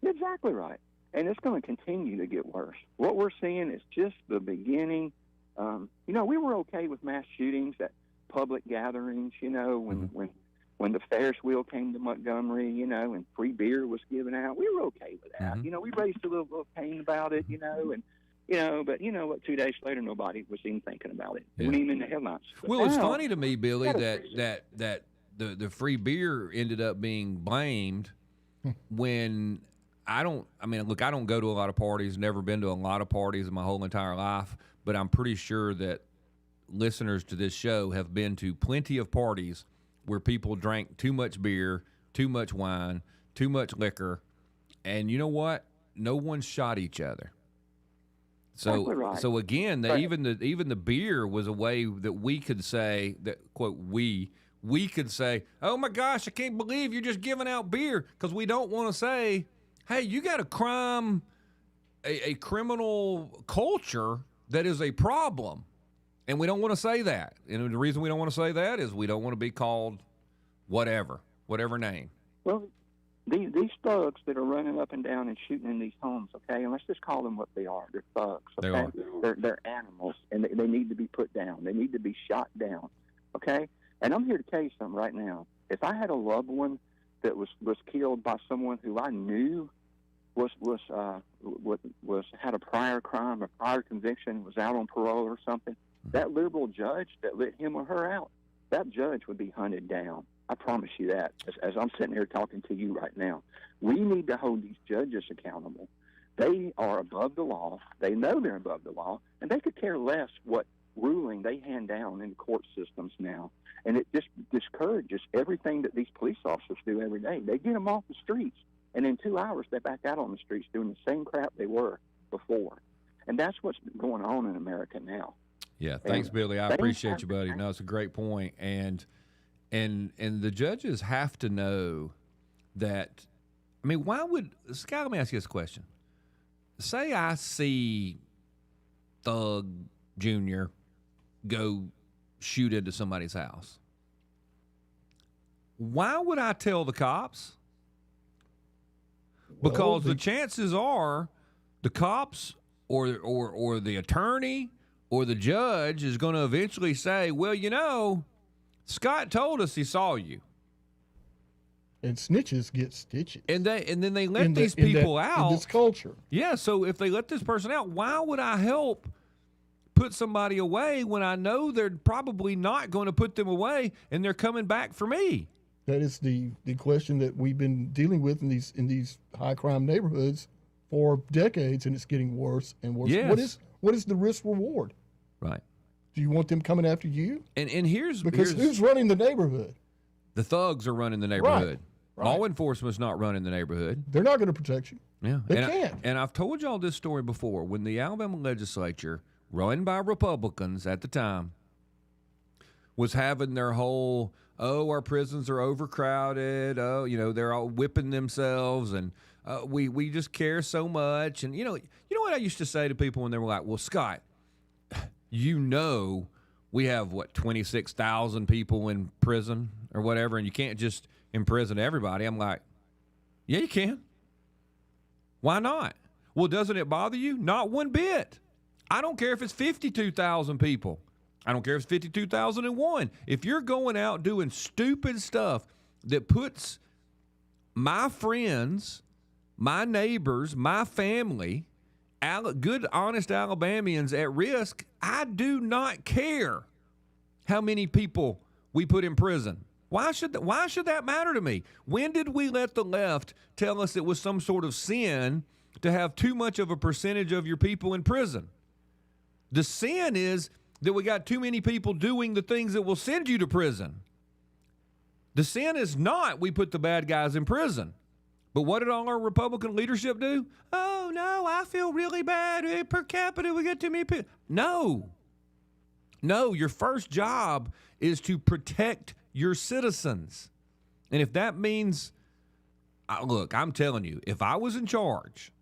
Exactly right. And it's going to continue to get worse. What we're seeing is just the beginning. We were okay with mass shootings at public gatherings, when the Ferris wheel came to Montgomery, and free beer was given out. We were okay with that. Mm-hmm. We raised a little pain about it, but you know what? 2 days later, nobody was even thinking about it. Yeah. Wasn't even in the headlines. But well, it's now, funny to me, Billy, that the free beer ended up being blamed when I don't go to a lot of parties, never been to a lot of parties in my whole entire life, but I'm pretty sure that listeners to this show have been to plenty of parties where people drank too much beer, too much wine, too much liquor, and you know what? No one shot each other. So again, even the beer was a way that we could say that, quote, we could say, oh my gosh, I can't believe you're just giving out beer, because we don't want to say, hey, you got a criminal culture that is a problem, and we don't want to say that. And the reason we don't want to say that is we don't want to be called whatever name. Well, these thugs that are running up and down and shooting in these homes, okay, and let's just call them what they are. They're thugs, okay? They're animals, and they need to be put down. They need to be shot down, okay? And I'm here to tell you something right now. If I had a loved one that was killed by someone who I knew had a prior crime, a prior conviction, was out on parole or something, that liberal judge that let him or her out, that judge would be hunted down. I promise you that. As I'm sitting here talking to you right now, we need to hold these judges accountable. They are above the law. They know they're above the law, and they could care less what ruling they hand down in court systems now. And it just discourages everything that these police officers do every day. They get them off the streets, and in 2 hours they're back out on the streets doing the same crap they were before. And that's what's going on in America now. Yeah, thanks, Billy. I appreciate you, buddy. No, it's a great point. And the judges have to know that. I mean, why would Scott? Let me ask you this question. Say I see Thug Jr. go shoot into somebody's house. Why would I tell the cops? Because the chances are the cops or the attorney or the judge is going to eventually say, well, Scott told us he saw you. And snitches get stitches. And then they let these people out. In this culture. Yeah, so if they let this person out, why would I help put somebody away when I know they're probably not going to put them away and they're coming back for me? That is the question that we've been dealing with in these high crime neighborhoods for decades, and it's getting worse and worse. Yes. What is the risk reward? Right. Do you want them coming after you? And here's who's running the neighborhood? The thugs are running the neighborhood. Right. Law enforcement's not running the neighborhood. They're not going to protect you. Yeah. They can't. And I've told y'all this story before. When the Alabama legislature, run by Republicans at the time, was having their whole, our prisons are overcrowded, they're all whipping themselves, and we just care so much. And you know what I used to say to people when they were like, well, Scott, we have, 26,000 people in prison or whatever, and you can't just imprison everybody. I'm like, yeah, you can. Why not? Well, doesn't it bother you? Not one bit. I don't care if it's 52,000 people. I don't care if it's 52,001. If you're going out doing stupid stuff that puts my friends, my neighbors, my family, good, honest Alabamians at risk, I do not care how many people we put in prison. Why should that matter to me? When did we let the left tell us it was some sort of sin to have too much of a percentage of your people in prison? The sin is that we got too many people doing the things that will send you to prison. The sin is not we put the bad guys in prison. But what did all our Republican leadership do? Oh, no, I feel really bad. Per capita, we got too many people. No, your first job is to protect your citizens. And if that means, look, I'm telling you, if I was in charge,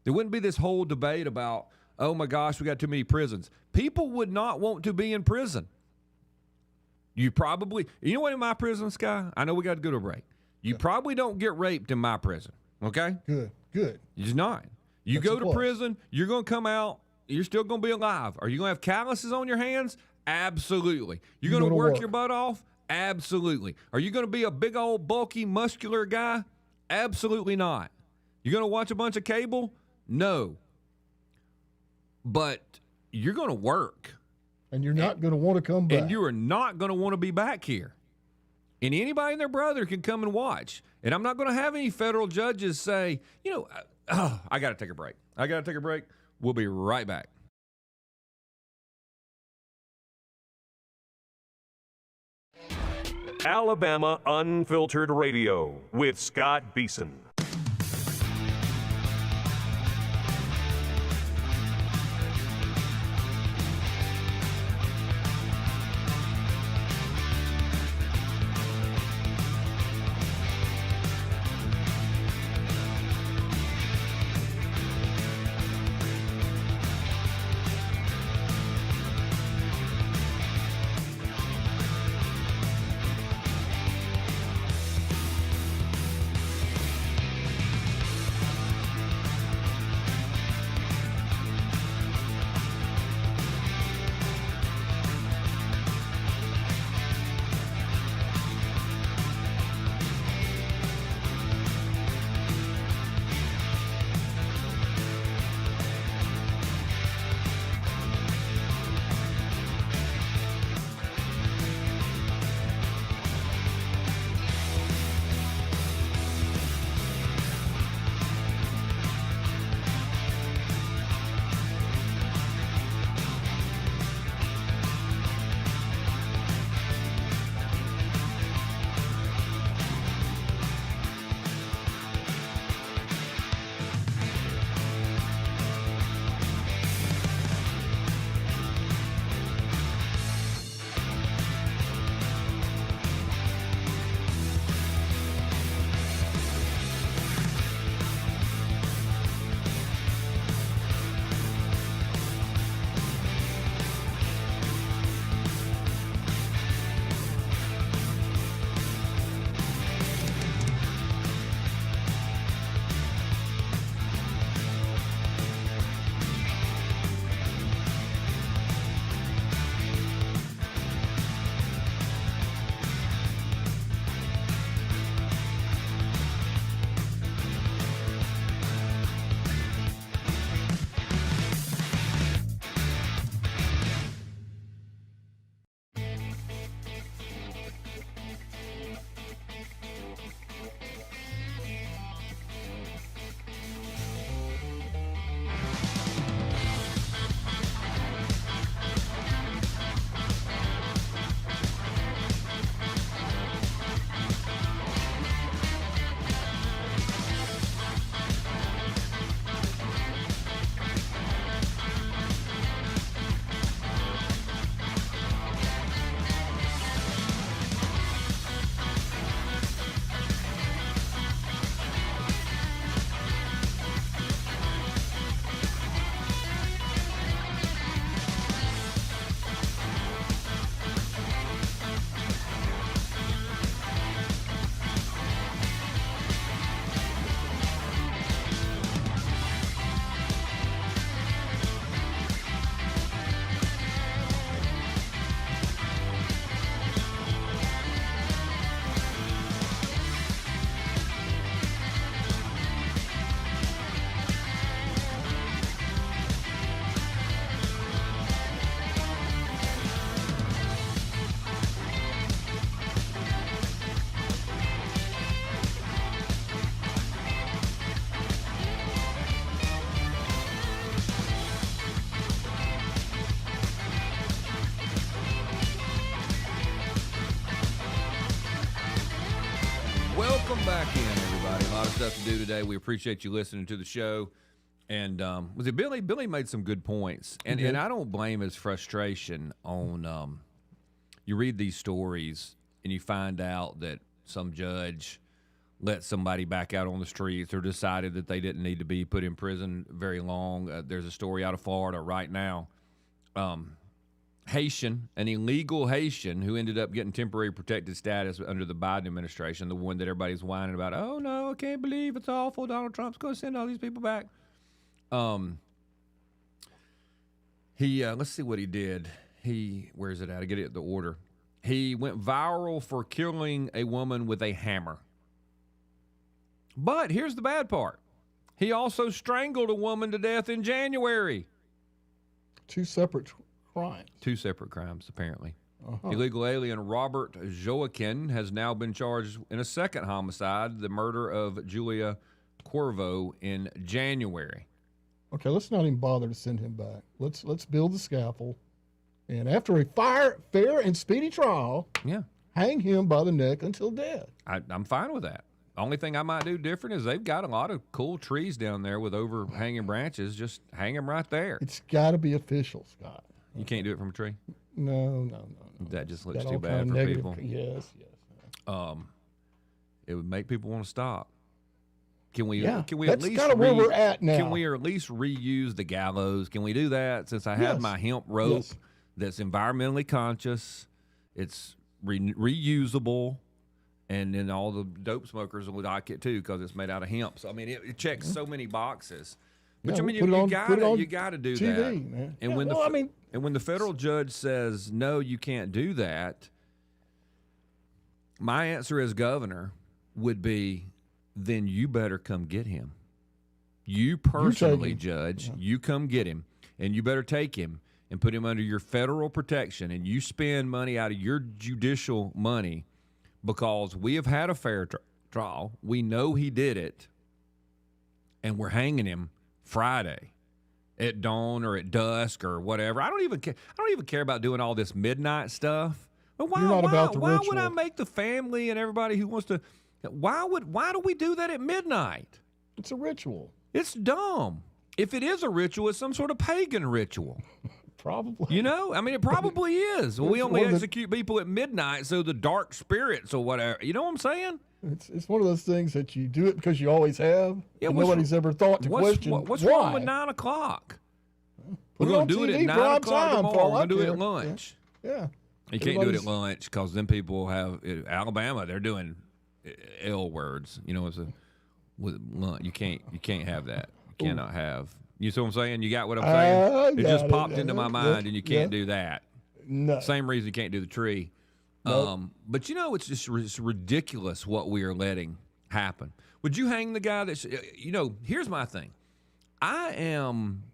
there wouldn't be this whole debate about, oh my gosh, we got too many prisons. People would not want to be in prison. You know what, in my prison, Sky? I know we got to go to a break. You probably don't get raped in my prison, okay? Good. You're not. You go to prison, you're going to come out, you're still going to be alive. Are you going to have calluses on your hands? Absolutely. You're going to work your butt off? Absolutely. Are you going to be a big old bulky muscular guy? Absolutely not. You're going to watch a bunch of cable? No. But you're going to work. And you're not going to want to come back. And you are not going to want to be back here. And anybody and their brother can come and watch. And I'm not going to have any federal judges say, I got to take a break. We'll be right back. Alabama Unfiltered Radio with Scott Beason. Welcome back in, everybody. A lot of stuff to do today. We appreciate you listening to the show. And was it Billy? Billy made some good points. And I don't blame his frustration on you read these stories and you find out that some judge let somebody back out on the streets or decided that they didn't need to be put in prison very long. There's a story out of Florida right now. Haitian, an illegal Haitian who ended up getting temporary protected status under the Biden administration, the one that everybody's whining about. Oh, no, I can't believe it's awful. Donald Trump's going to send all these people back. Let's see what he did. Where's it at? I get it the order. He went viral for killing a woman with a hammer. But here's the bad part. He also strangled a woman to death in January. Two separate crimes. Two separate crimes, apparently. Illegal alien Robert Joaquin has now been charged in a second homicide, the murder of Julia Corvo in January. Okay, let's not even bother to send him back. Let's build the scaffold, and after a fair and speedy trial, hang him by the neck until death. I'm fine with that. Only thing I might do different is they've got a lot of cool trees down there with overhanging branches. Just hang them right there. It's got to be official, Scott. You can't do it from a tree? No. That just looks too bad for people. Yes. It would make people want to stop. Can we that's at least kind of where we're at now. Can we at least reuse the gallows? Can we do that? Since I had my hemp rope that's environmentally conscious, it's reusable, and then all the dope smokers will like it too because it's made out of hemp. So I mean, it checks so many boxes. But I mean, you got to do TV, that. Man. And when the federal judge says no, you can't do that, my answer as governor would be, then you better come get him. You personally, Judge, you come get him, and you better take him and put him under your federal protection, and you spend money out of your judicial money because we have had a fair trial. We know he did it, and we're hanging him Friday at dawn or at dusk or whatever. I don't even care. I don't even care about doing all this midnight stuff. But why would I make the family and everybody who wants to? Why do we do that at midnight? It's a ritual. It's dumb. If it is a ritual, it's some sort of pagan ritual. Probably. You know? I mean, it probably is. Well, we only execute people at midnight, so the dark spirits or whatever. You know what I'm saying? It's one of those things that you do it because you always have. Yeah, and nobody's ever thought to question what's why. wrong with 9 o'clock? We're going to do it at 9 o'clock tomorrow. We're going to do it at lunch. Yeah. You can't do it at lunch because then people have Alabama. They're doing L words. You know, with lunch. You can't have that. You cannot have. You see what I'm saying? You got what I'm saying? It just popped into my mind, and you can't do that. No. Same reason you can't do the tree. Nope. But you know, it's just ridiculous what we are letting happen. Would you hang the guy that's? You know, here's my thing. I'm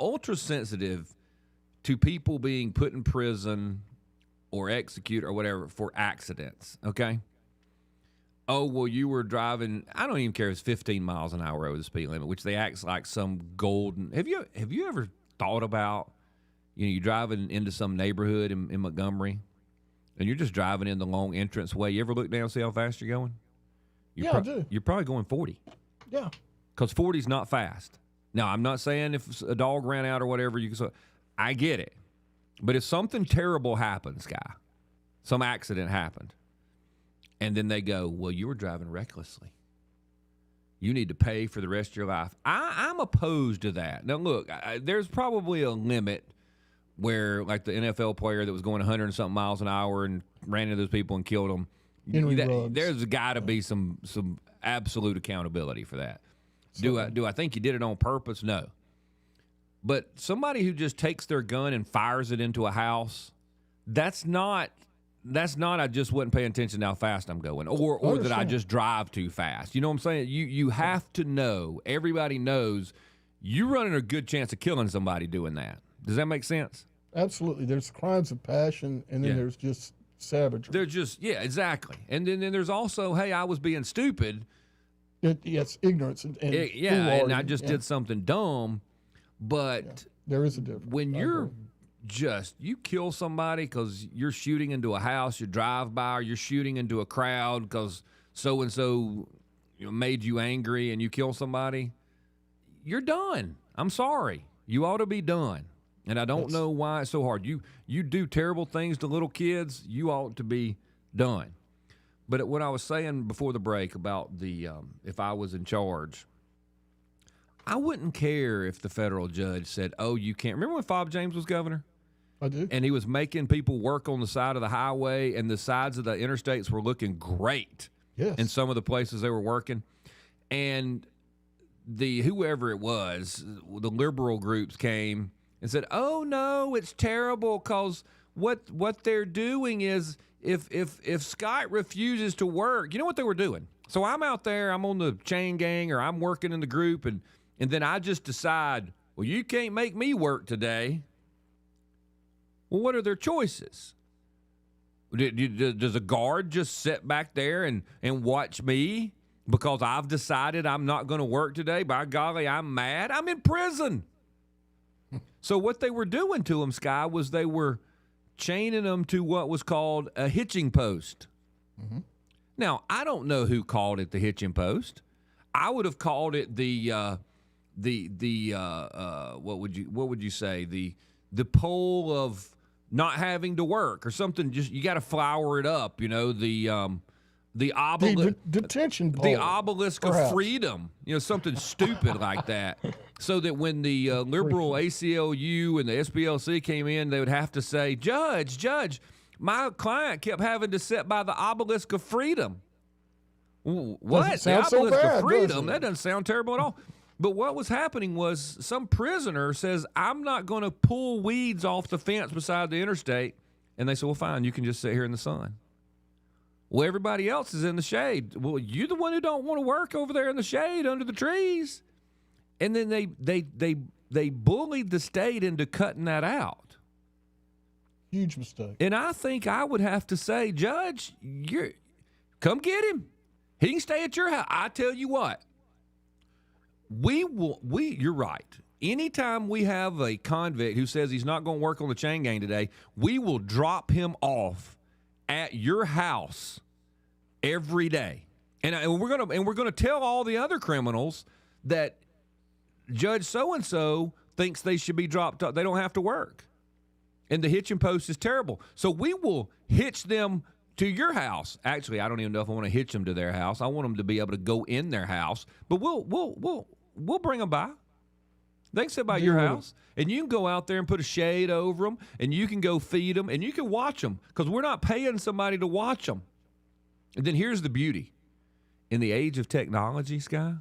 ultra sensitive to people being put in prison or executed or whatever for accidents. Okay. Oh, well, you were driving, I don't even care if it's 15 miles an hour over the speed limit, which they act like some golden. Have you ever thought about, you're driving into some neighborhood in Montgomery, and you're just driving in the long entrance way. You ever look down and see how fast you're going? I do. You're probably going 40. Yeah. Because 40 is not fast. Now, I'm not saying if a dog ran out or whatever, I get it. But if something terrible happens, some accident happened, and then they go, well, you were driving recklessly. You need to pay for the rest of your life. I'm opposed to that. Now, look, there's probably a limit where, like the NFL player that was going 100 and something miles an hour and ran into those people and killed them. There's got to be some absolute accountability for that. Do I think you did it on purpose? No. But somebody who just takes their gun and fires it into a house, that's not I just wasn't paying attention to how fast I'm going, or that I just drive too fast. You know what I'm saying? You have to know. Everybody knows you're running a good chance of killing somebody doing that. Does that make sense? Absolutely. There's crimes of passion, and then there's just savagery. They're just, exactly. And then there's also, hey, I was being stupid. Yes, ignorance and and I just did something dumb. But there is a difference. When you kill somebody because you're shooting into a house, you drive by, or you're shooting into a crowd because so-and-so made you angry and you kill somebody, you're done. I'm sorry. You ought to be done. And I don't know why it's so hard. You do terrible things to little kids, you ought to be done. But what I was saying before the break about the if I was in charge, I wouldn't care if the federal judge said, oh, you can't. Remember when Fob James was governor? I do. And he was making people work on the side of the highway, and the sides of the interstates were looking great. Yes. In some of the places they were working. And whoever it was, the liberal groups came and said, oh, no, it's terrible because what they're doing is if Scott refuses to work, you know what they were doing? So I'm out there, I'm on the chain gang, or I'm working in the group, and then I just decide, well, you can't make me work today. Well, what are their choices? Does a guard just sit back there and watch me because I've decided I'm not going to work today? By golly, I'm mad. I'm in prison. So what they were doing to them, Sky, was they were chaining them to what was called a hitching post. Mm-hmm. Now, I don't know who called it the hitching post. I would have called it what would you say, the pole of not having to work or something. Just you got to flower it up, the detention pole, the obelisk perhaps. of freedom, something stupid like that, so that when the liberal ACLU and the SPLC came in, they would have to say, Judge, my client kept having to sit by the obelisk of freedom. What? The obelisk of freedom? That doesn't sound terrible at all. But what was happening was some prisoner says, I'm not going to pull weeds off the fence beside the interstate. And they said, well, fine, you can just sit here in the sun. Well, everybody else is in the shade. Well, you're the one who don't want to work over there in the shade under the trees. And then they bullied the state into cutting that out. Huge mistake. And I think I would have to say, Judge, come get him. He can stay at your house. I tell you what. You're right. Anytime we have a convict who says he's not going to work on the chain gang today, we will drop him off at your house every day. And we're going to tell all the other criminals that Judge so-and-so thinks they should be dropped off. They don't have to work. And the hitching post is terrible. So we will hitch them to your house. Actually, I don't even know if I want to hitch them to their house. I want them to be able to go in their house. But we'll bring them by. They can sit by your house, and you can go out there and put a shade over them, and you can go feed them, and you can watch them, because we're not paying somebody to watch them. And then here's the beauty. In the age of technology, Sky,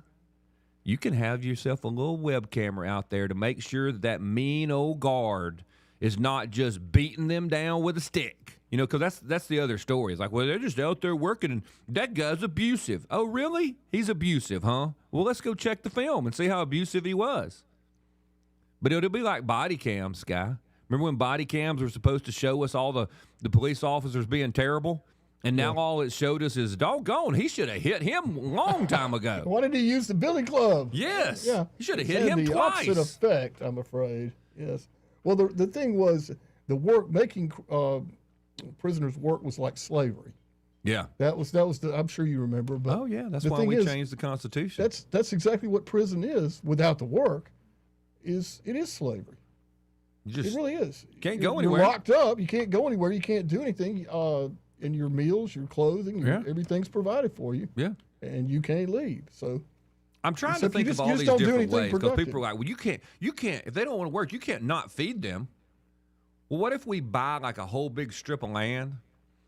you can have yourself a little web camera out there to make sure that mean old guard is not just beating them down with a stick. Because that's the other story. It's like, well, they're just out there working, and that guy's abusive. Oh, really? He's abusive, huh? Well, let's go check the film and see how abusive he was. But it'll be like body cams, Sky. Remember when body cams were supposed to show us all the police officers being terrible? And now all it showed us is, doggone, he should have hit him a long time ago. Why did he use the billy club? Yes. Yeah. He should have hit him the twice. Opposite effect, I'm afraid. Yes. Well, the thing was, the work, making prisoners work was like slavery. Yeah. That was the, I'm sure you remember. But that's why we changed the Constitution. That's exactly what prison is without the work. It is slavery. It really is. Can't go anywhere. You're locked up. You can't go anywhere. You can't do anything. And your meals, your clothing, everything's provided for you. Yeah. And you can't leave. So I'm trying to think of all these different ways, because people are like, well, you can't, if they don't want to work, you can't not feed them. Well, what if we buy like a whole big strip of land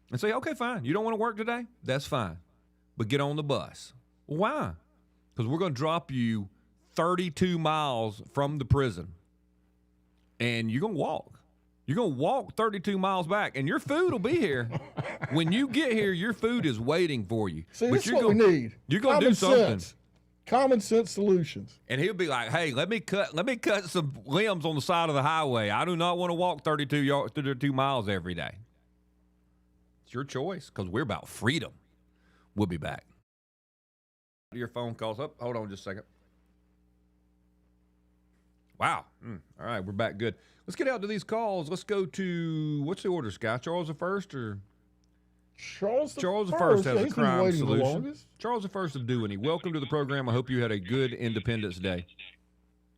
and say, okay, fine, you don't want to work today? That's fine. But get on the bus. Well, why? Because we're going to drop you 32 miles from the prison, and you're going to walk. You're going to walk 32 miles back, and your food will be here. When you get here, your food is waiting for you. See, this is what we need. You're going to do something. Common sense solutions. And he'll be like, hey, let me cut some limbs on the side of the highway. I do not want to walk 32 miles every day. It's your choice, because we're about freedom. We'll be back. Your phone calls up. Hold on just a second. Wow. All right, we're back good. Let's get out to these calls. Let's go to, what's the order, Sky? Charles the first, or? Charles the First has a He's been crime waiting the solution. longest. Charles the First of Dewey. Welcome to the program. I hope you had a good Independence Day.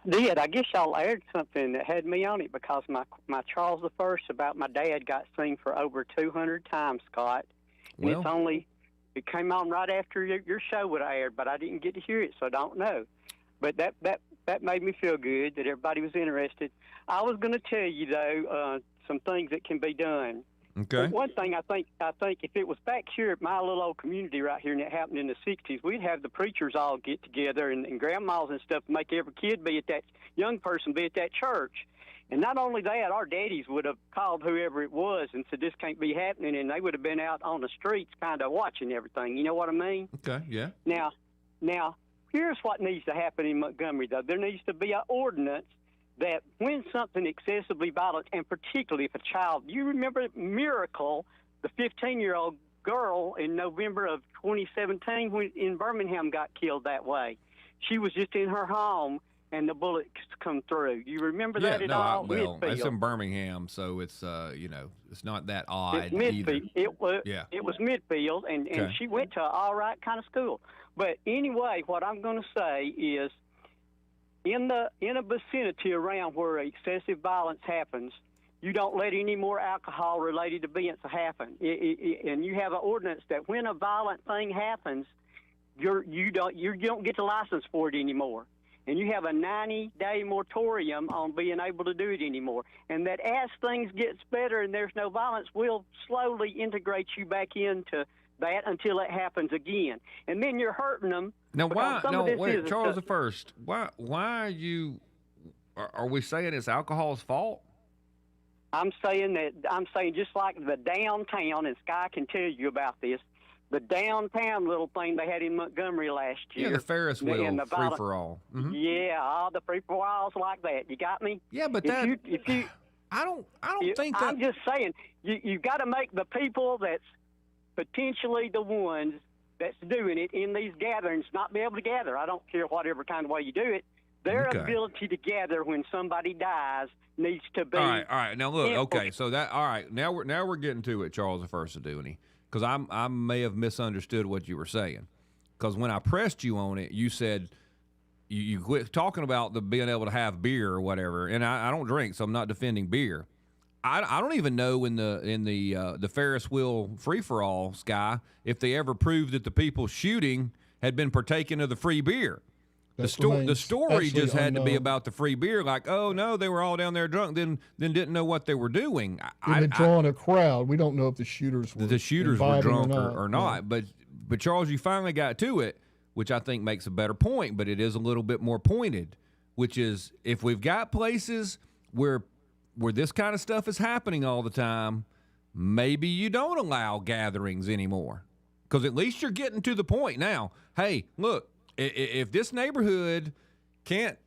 I guess y'all aired something that had me on it because my Charles the First about my dad got seen for over 200 times, Scott. And it came on right after your show would have aired, but I didn't get to hear it, so I don't know. But that made me feel good that everybody was interested. I was going to tell you though some things that can be done. Okay. One thing I think if it was back here at my little old community right here and it happened in the 60s, we'd have the preachers all get together and grandmas and stuff, make every kid be at that, young person be at that church. And not only that, our daddies would have called whoever it was and said, this can't be happening, and they would have been out on the streets kind of watching everything. You know what I mean? Okay, yeah. Now, here's what needs to happen in Montgomery, though. There needs to be an ordinance that when something excessively violent, and particularly if a child, you remember Miracle, the 15-year-old girl in November of 2017 when in Birmingham got killed that way. She was just in her home, and the bullets come through. You remember that at all? It's in Birmingham, so it's it's not that odd. It's Midfield. Either. It was Midfield, and she went to an all right kind of school. But anyway, what I'm going to say is, in a vicinity around where excessive violence happens, you don't let any more alcohol-related events happen. And you have an ordinance that when a violent thing happens, you don't get the license for it anymore. And you have a 90-day moratorium on being able to do it anymore. And that as things gets better and there's no violence, we'll slowly integrate you back into that until it happens again. And then you're hurting them. Now, why? No, wait, Charles the First. Why are you? Are we saying it's alcohol's fault? I'm saying just like the downtown, and Sky can tell you about this. The downtown little thing they had in Montgomery last year. Yeah, the Ferris wheel, free for all. Mm-hmm. Yeah, all the free for alls like that. You got me? Yeah, but if you, I don't think that. I'm just saying you've got to make the people that's potentially the ones that's doing it in these gatherings not be able to gather. I don't care whatever kind of way you do it. Their ability to gather when somebody dies needs to be. All right. Now look. Okay, so that. All right. Now we're getting to it, Charles the First of Dewey, because I may have misunderstood what you were saying. Because when I pressed you on it, you said you quit talking about the being able to have beer or whatever, and I don't drink, so I'm not defending beer. I don't even know in the Ferris wheel free for all, Sky, if they ever proved that the people shooting had been partaking of the free beer. The story just had to be about the free beer, like, oh no, they were all down there drunk, then didn't know what they were doing. They've drawn a crowd. We don't know if the shooters were drunk or not. Yeah. But Charles, you finally got to it, which I think makes a better point, but it is a little bit more pointed, which is if we've got places where this kind of stuff is happening all the time, maybe you don't allow gatherings anymore. Because at least you're getting to the point now. Hey, look, if this neighborhood can't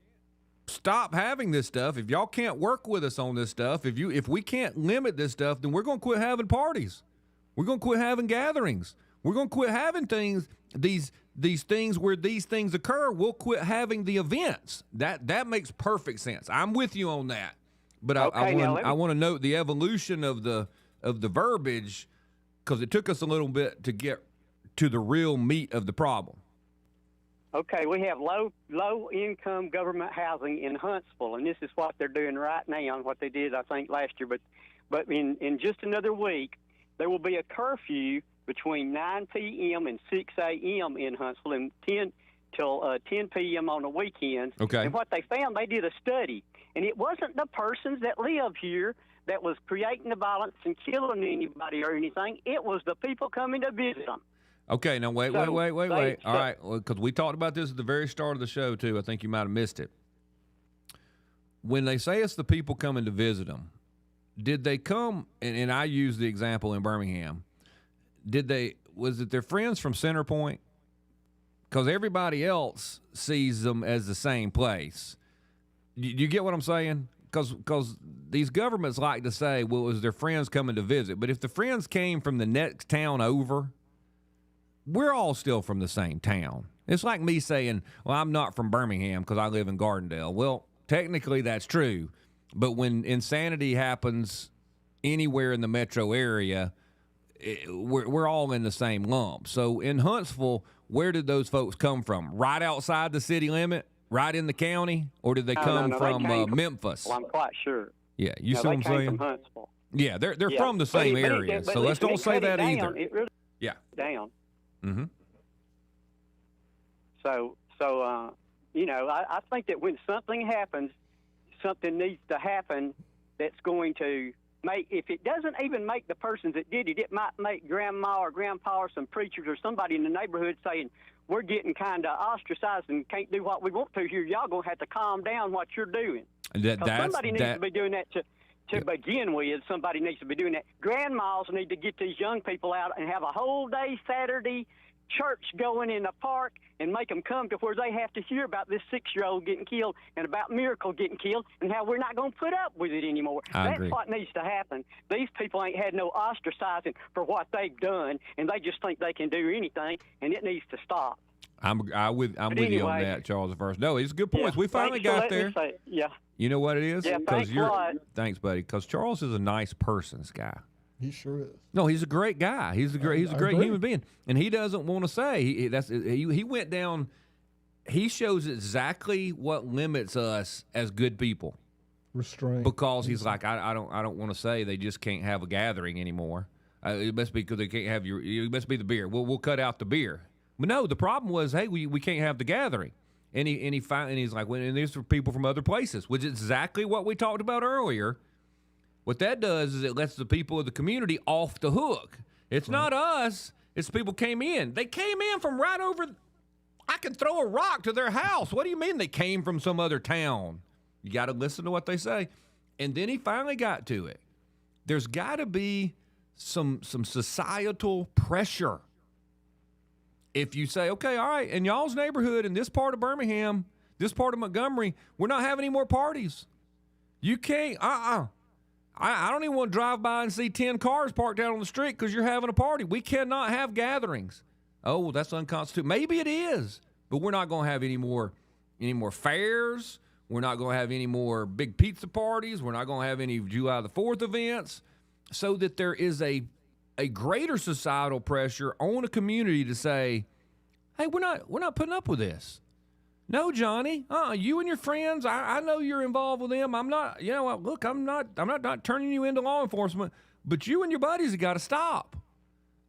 stop having this stuff, if y'all can't work with us on this stuff, if we can't limit this stuff, then we're going to quit having parties. We're going to quit having gatherings. We're going to quit having things, these things where these things occur. We'll quit having the events. That makes perfect sense. I'm with you on that. But I want to note the evolution of the verbiage, because it took us a little bit to get to the real meat of the problem. Okay, we have low income government housing in Huntsville, and this is what they're doing right now, and what they did I think last year. But in just another week, there will be a curfew between 9 p.m. and 6 a.m. in Huntsville, and 10 till 10 p.m. on the weekends. Okay. And what they found, they did a study. And it wasn't the persons that live here that was creating the violence and killing anybody or anything. It was the people coming to visit them. Okay, now wait. All right, because we talked about this at the very start of the show, too. I think you might have missed it. When they say it's the people coming to visit them, did they come, and I use the example in Birmingham, was it their friends from Center Point? Because everybody else sees them as the same place. You get what I'm saying? Because these governments like to say, well, it was their friends coming to visit. But if the friends came from the next town over, we're all still from the same town. It's like me saying, well, I'm not from Birmingham because I live in Gardendale. Well, technically that's true. But when insanity happens anywhere in the metro area, we're all in the same lump. So in Huntsville, where did those folks come from? Right outside the city limit, right in the county, or did they come from Memphis? Well, I'm quite sure. Yeah, you see what I'm saying? They came from Huntsville. Yeah, they're from the same area. So let's don't say that either. It really down. Mm-hmm. So I think that when something happens, something needs to happen that's going to make, if it doesn't even make the persons that did it, it might make grandma or grandpa or some preachers or somebody in the neighborhood saying, we're getting kind of ostracized and can't do what we want to here. Y'all going to have to calm down what you're doing. Somebody needs to be doing that to begin with. Somebody needs to be doing that. Grandmas need to get these young people out and have a whole day Saturday church going in the park and make them come to where they have to hear about this 6-year-old getting killed and about Miracle getting killed and how we're not going to put up with it anymore. That's what needs to happen. These people ain't had no ostracizing for what they've done, and they just think they can do anything, and it needs to stop. I'm with you on that, Charles. First, no, it's good points. We finally got there. You know what it is? Yeah, thanks, buddy. Because Charles is a nice person, Sky. He sure is. No, he's a great guy. He's a great human being, and he doesn't want to say he went down. He shows exactly what limits us as good people. Restraint. Because he's like, I don't want to say they just can't have a gathering anymore. It must be because they can't have it must be the beer. We'll cut out the beer. But no, the problem was, hey, we can't have the gathering. And he's like, and these are people from other places, which is exactly what we talked about earlier. What that does is it lets the people of the community off the hook. It's not us. It's people came in. They came in from right over. I could throw a rock to their house. What do you mean they came from some other town? You got to listen to what they say. And then he finally got to it. There's got to be some societal pressure. If you say, okay, all right, in y'all's neighborhood, in this part of Birmingham, this part of Montgomery, we're not having any more parties. You can't, I don't even want to drive by and see 10 cars parked out on the street because you're having a party. We cannot have gatherings. Oh, that's unconstitutional. Maybe it is, but we're not going to have any more fairs. We're not going to have any more big pizza parties. We're not going to have any July the 4th events, so that there is a greater societal pressure on a community to say, hey, we're not putting up with this. No, Johnny. You and your friends, I know you're involved with them. I'm not, look, I'm not turning you into law enforcement, but you and your buddies have got to stop.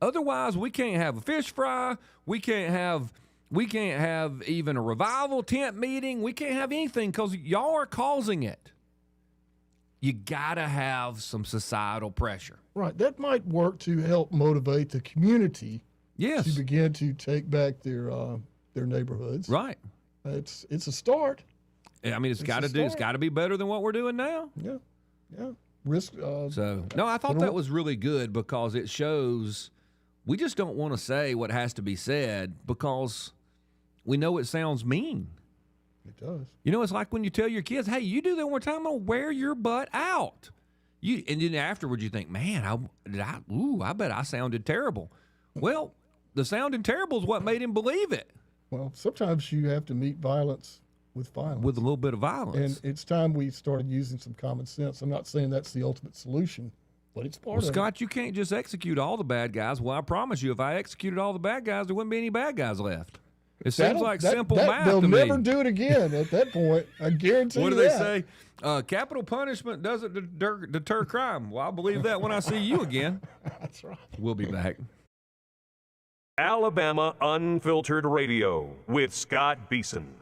Otherwise, we can't have a fish fry. We can't have even a revival tent meeting. We can't have anything because y'all are causing it. You got to have some societal pressure. Right. That might work to help motivate the community to begin to take back their neighborhoods. Right. It's a start. I mean, it's got to be better than what we're doing now. Yeah. Risk. I thought that was really good because it shows we just don't want to say what has to be said because we know it sounds mean. It does. It's like when you tell your kids, hey, you do that one more time, I'm going to wear your butt out. And then afterwards you think, man, I bet I sounded terrible. Well, the sounding terrible is what made him believe it. Well, sometimes you have to meet violence with violence. With a little bit of violence. And it's time we started using some common sense. I'm not saying that's the ultimate solution, but it's part of it. Scott, you can't just execute all the bad guys. Well, I promise you, if I executed all the bad guys, there wouldn't be any bad guys left. It seems like simple math to me. They'll never do it again at that point. I guarantee you What do they say? Capital punishment doesn't deter crime. Well, I'll believe that when I see you again. That's right. We'll be back. Alabama Unfiltered Radio with Scott Beason.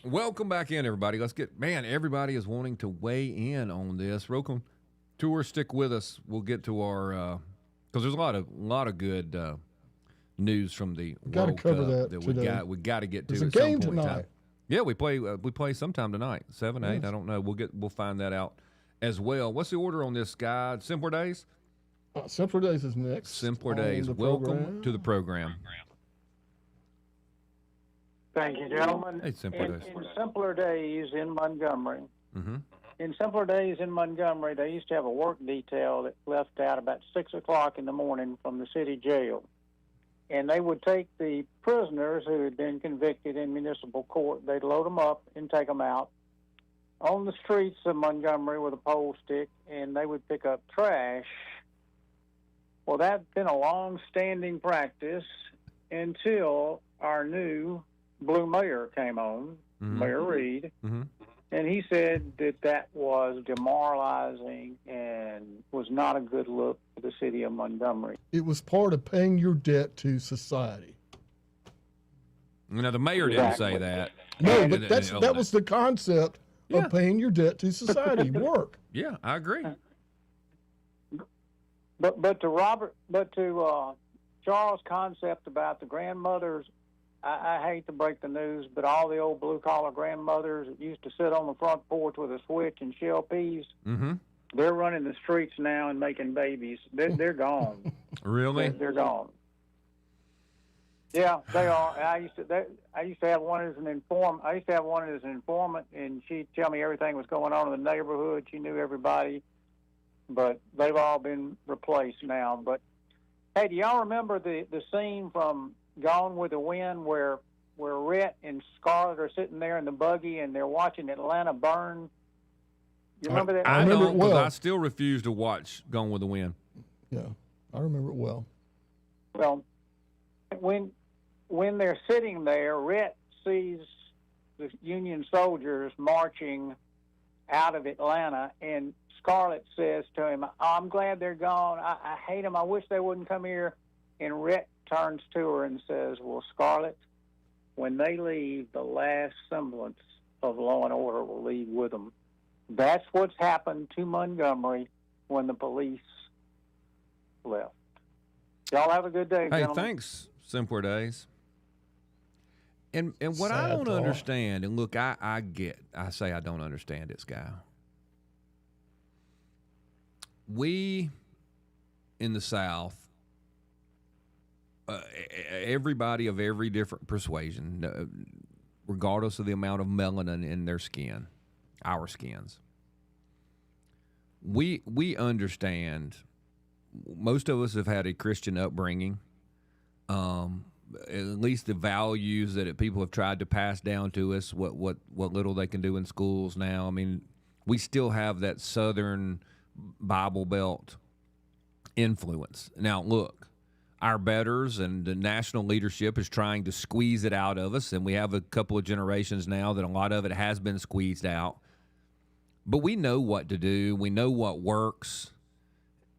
Welcome back in, everybody. Everybody is wanting to weigh in on this. Welcome tour. Stick with us. We'll get to our because there's a lot of good news from the World Cup that we got to get to. There's a game tonight. Yeah, we play sometime tonight, 7, 8. I don't know. We'll find that out as well. What's the order on this, guy? Simpler Days. Simpler Days is next. Simpler Days. Welcome to the program. Thank you, gentlemen. Hey, Simpler Days. In Simpler Days in Montgomery, Mm-hmm. in Simpler Days in Montgomery, they used to have a work detail that left out about 6 o'clock in the morning from the city jail. And they would take the prisoners who had been convicted in municipal court, they'd load them up and take them out on the streets of Montgomery with a pole stick, and they would pick up trash. Well, that's been a long-standing practice until our new blue mayor came on, Mayor Reed, and he said that was demoralizing and was not a good look for the city of Montgomery. It was part of paying your debt to society. Now, the mayor didn't say that. No, but that was the concept of paying your debt to society. Work. Yeah, I agree. But to Charles' concept about the grandmothers, I hate to break the news, but all the old blue-collar grandmothers that used to sit on the front porch with a switch and shell peas, they're running the streets now and making babies. They're gone. Really? They're gone. Yeah, they are. I used to have one as an informant, and she'd tell me everything was going on in the neighborhood. She knew everybody, but they've all been replaced now. But hey, do y'all remember the scene from Gone with the Wind where Rhett and Scarlett are sitting there in the buggy and they're watching Atlanta burn? You remember that? I remember it well. I still refuse to watch Gone with the Wind. Yeah, I remember it well. Well, when they're sitting there, Rhett sees the Union soldiers marching out of Atlanta, and Scarlett says to him, I'm glad they're gone. I hate them. I wish they wouldn't come here. And Rhett turns to her and says, well, Scarlett, when they leave, the last semblance of law and order will leave with them. That's what's happened to Montgomery when the police left. Y'all have a good day, Hey, gentlemen. thanks, Simpler Days. And what I don't understand, and look, I say I don't understand it, Sky. We in the South, everybody of every different persuasion, regardless of the amount of melanin in their skin, our skins, we understand. Most of us have had a Christian upbringing. At least the values that people have tried to pass down to us, what little they can do in schools now. I mean, we still have that Southern Bible Belt influence. Now, look, our betters and the national leadership is trying to squeeze it out of us, and we have a couple of generations now that a lot of it has been squeezed out. But we know what to do. We know what works.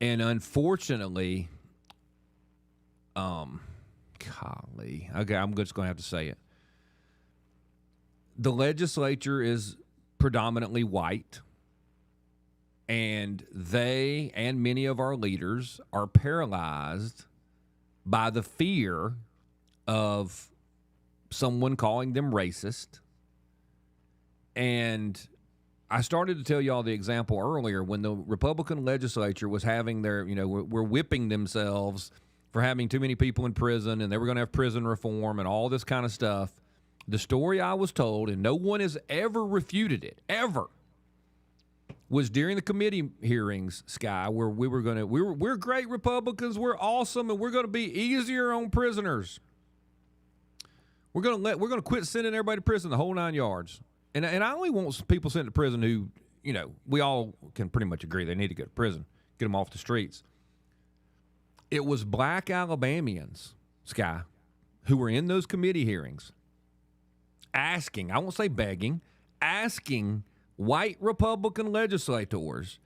And unfortunately, golly, okay, I'm just going to have to say it. The legislature is predominantly white, and they and many of our leaders are paralyzed by the fear of someone calling them racist. And I started to tell y'all the example earlier when the Republican legislature was having their, we're whipping themselves for having too many people in prison, and they were going to have prison reform and all this kind of stuff. The story I was told, and no one has ever refuted it, ever, was during the committee hearings, Sky, where we're great Republicans, we're awesome, and we're going to be easier on prisoners. We're going to quit sending everybody to prison, the whole 9 yards. And I only want people sent to prison who, we all can pretty much agree they need to go to prison, get them off the streets. It was black Alabamians, Sky, who were in those committee hearings asking, I won't say begging, asking white Republican legislators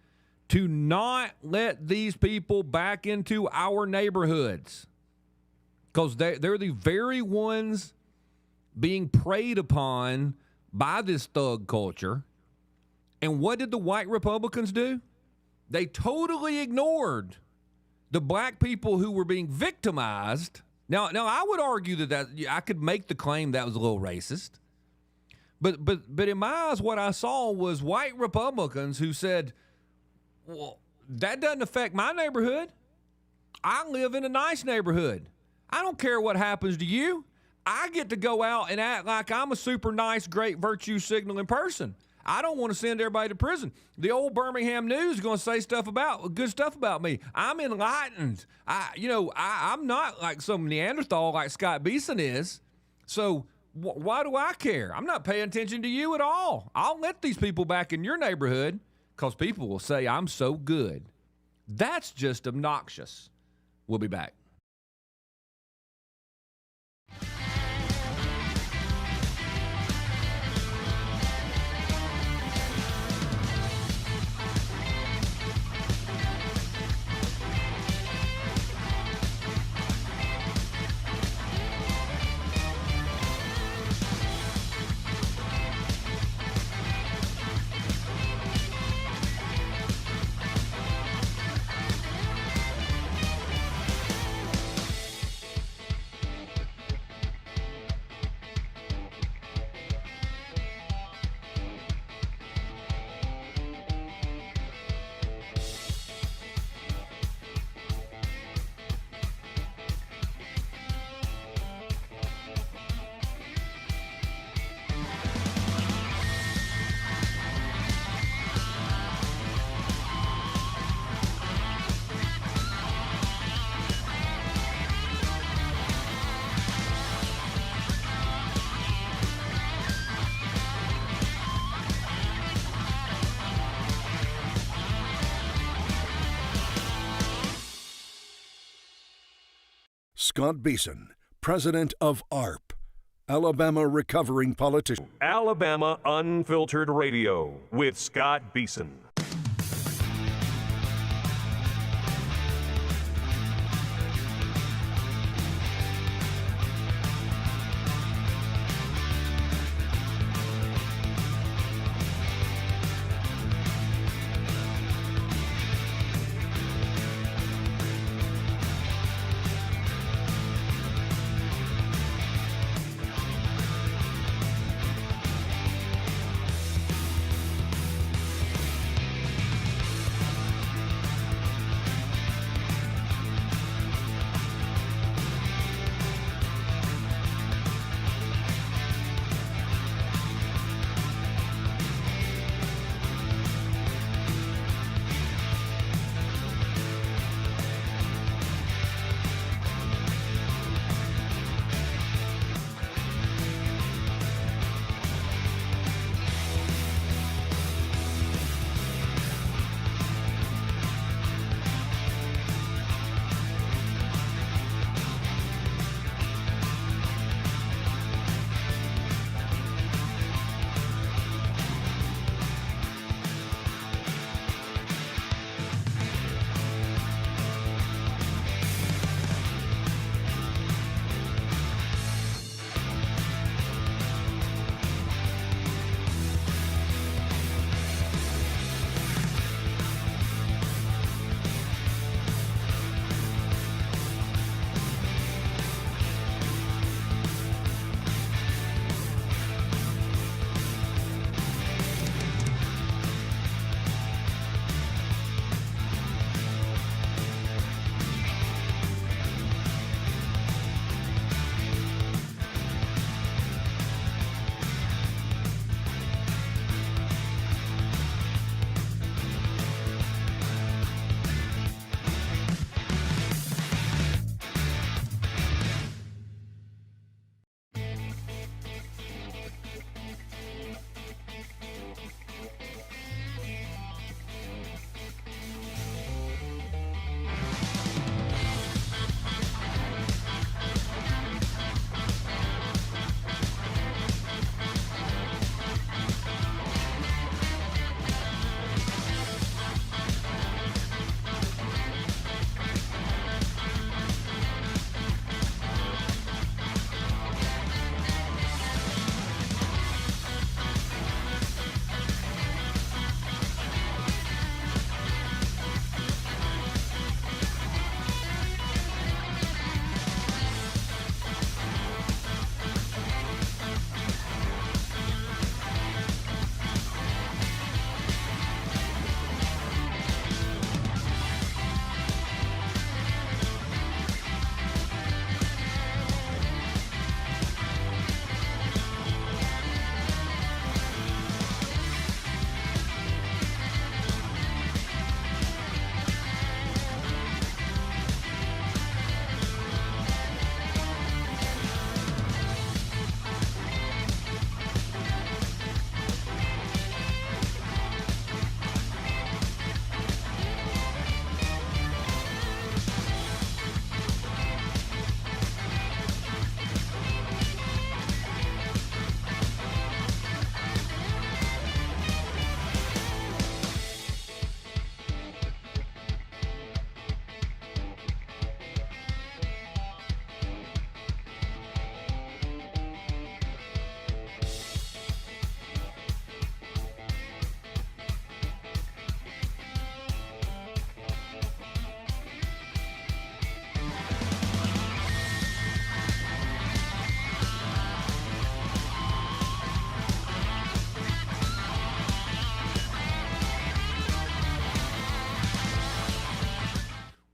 to not let these people back into our neighborhoods, because they're the very ones being preyed upon by this thug culture. And what did the white Republicans do? They totally ignored the black people who were being victimized. Now I would argue that I could make the claim that was a little racist. But in my eyes, what I saw was white Republicans who said, well, that doesn't affect my neighborhood. I live in a nice neighborhood. I don't care what happens to you. I get to go out and act like I'm a super nice, great virtue signaling person. I don't want to send everybody to prison. The old Birmingham News is going to say good stuff about me. I'm enlightened. I'm not like some Neanderthal like Scott Beason is. So why do I care? I'm not paying attention to you at all. I'll let these people back in your neighborhood because people will say I'm so good. That's just obnoxious. We'll be back. Scott Beason, president of ARP, Alabama Recovering Politician. Alabama Unfiltered Radio with Scott Beason.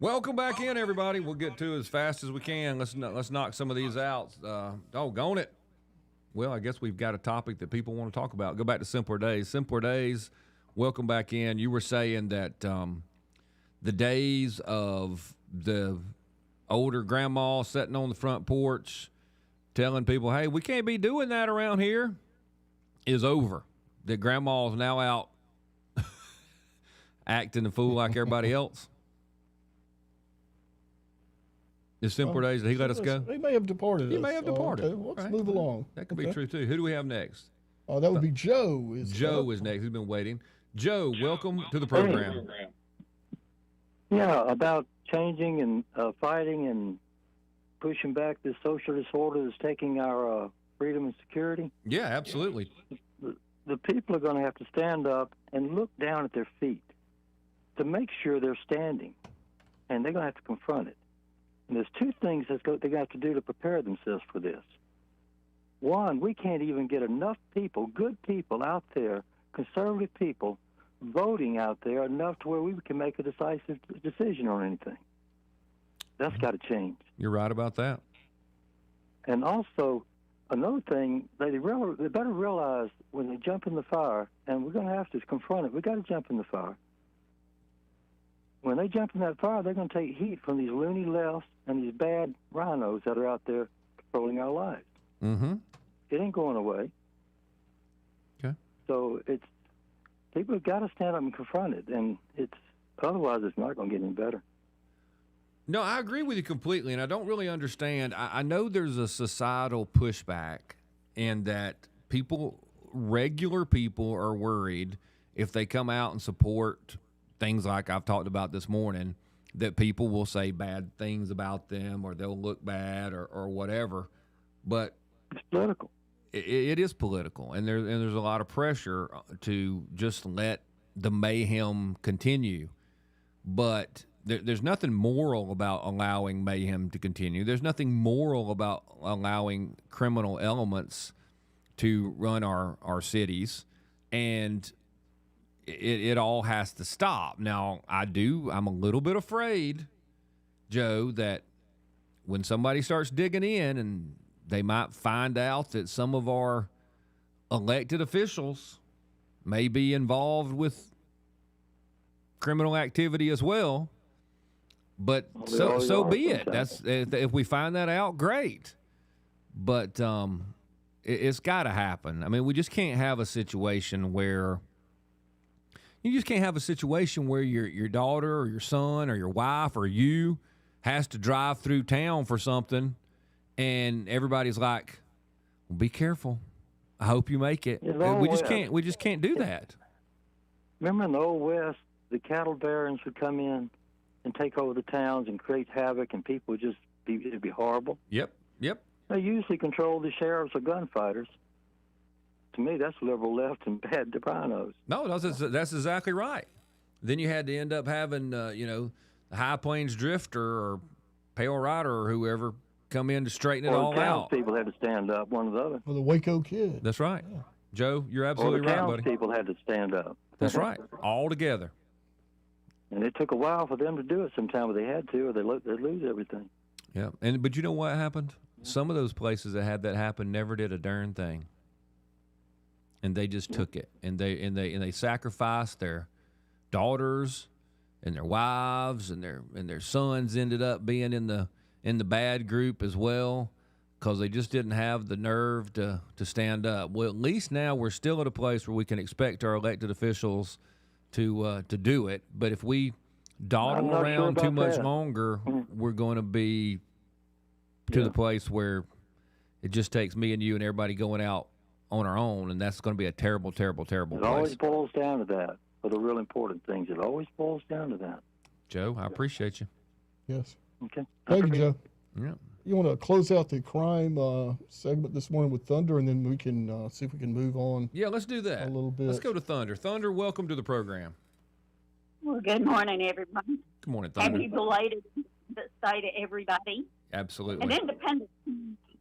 Welcome back in, everybody. We'll get to it as fast as we can. Let's knock some of these out. Doggone it. Well, I guess we've got a topic that people want to talk about. Go back to Simpler Days. Simpler Days, welcome back in. You were saying that the days of the older grandma sitting on the front porch telling people, hey, we can't be doing that around here, is over. That grandma's now out acting a fool like everybody else. Is Simpler Days, did he let us go? He may have departed. He may have departed. Okay, let's move along. That could be true, too. Who do we have next? That would be Joe. Joe is next. He's been waiting. Joe, welcome to the program. Yeah, about changing and fighting and pushing back this social disorder that's taking our freedom and security. Yeah, absolutely. The people are going to have to stand up and look down at their feet to make sure they're standing, and they're going to have to confront it. And there's two things they're going to have to do to prepare themselves for this. One, we can't even get enough people, good people out there, conservative people, voting out there enough to where we can make a decisive decision on anything. That's got to change. You're right about that. And also, another thing, they better realize when they jump in the fire, and we're going to have to confront it, we got to jump in the fire. When they jump in that fire, they're going to take heat from these loony lefts and these bad rhinos that are out there controlling our lives. Mm-hmm. It ain't going away. Okay. So people have got to stand up and confront it, and otherwise it's not going to get any better. No, I agree with you completely, and I don't really understand. I know there's a societal pushback in that regular people are worried if they come out and support things like I've talked about this morning, that people will say bad things about them or they'll look bad or whatever. But it's political. It is political, and there's a lot of pressure to just let the mayhem continue. But there's nothing moral about allowing mayhem to continue. There's nothing moral about allowing criminal elements to run our cities, and it all has to stop. Now, I'm a little bit afraid, Joe, that when somebody starts digging in and they might find out that some of our elected officials may be involved with criminal activity as well. But so be it. That's if we find that out, great. But it's got to happen. I mean, we just can't have a situation where your daughter or your son or your wife or you has to drive through town for something, and everybody's like, well, "Be careful. I hope you make it." We just can't do that. Remember in the Old West, the cattle barons would come in and take over the towns and create havoc, and people would it'd be horrible. Yep. They usually control the sheriffs or gunfighters. To me, that's liberal left and bad to rhinos. No, that's exactly right. Then you had to end up having, the High Plains Drifter or Pale Rider or whoever come in to straighten it all out. People had to stand up, one or the other. Or the Waco Kid. That's right. Yeah. Joe, you're absolutely right, buddy. People had to stand up. That's right. All together. And it took a while for them to do it sometime, but they had to, or they'd lose everything. Yeah. But you know what happened? Some of those places that had that happen never did a darn thing. And they just took it, and they sacrificed their daughters and their wives, and their sons ended up being in the bad group as well, because they just didn't have the nerve to stand up. Well, at least now we're still at a place where we can expect our elected officials to do it. But if we dawdle around too much longer, we're going to be to the place where it just takes me and you and everybody going out on our own, and that's going to be a terrible, terrible, terrible place. It always boils down to that. For the real important things, it always boils down to that. Joe, I appreciate you. Yes. Okay. Thank you, Joe. Yeah. You want to close out the crime segment this morning with Thunder, and then we can see if we can move on. Yeah, let's do that. A little bit. Let's go to Thunder. Thunder, welcome to the program. Well, good morning, everybody. Good morning, Thunder. Happy belated birthday to everybody. Absolutely. And independence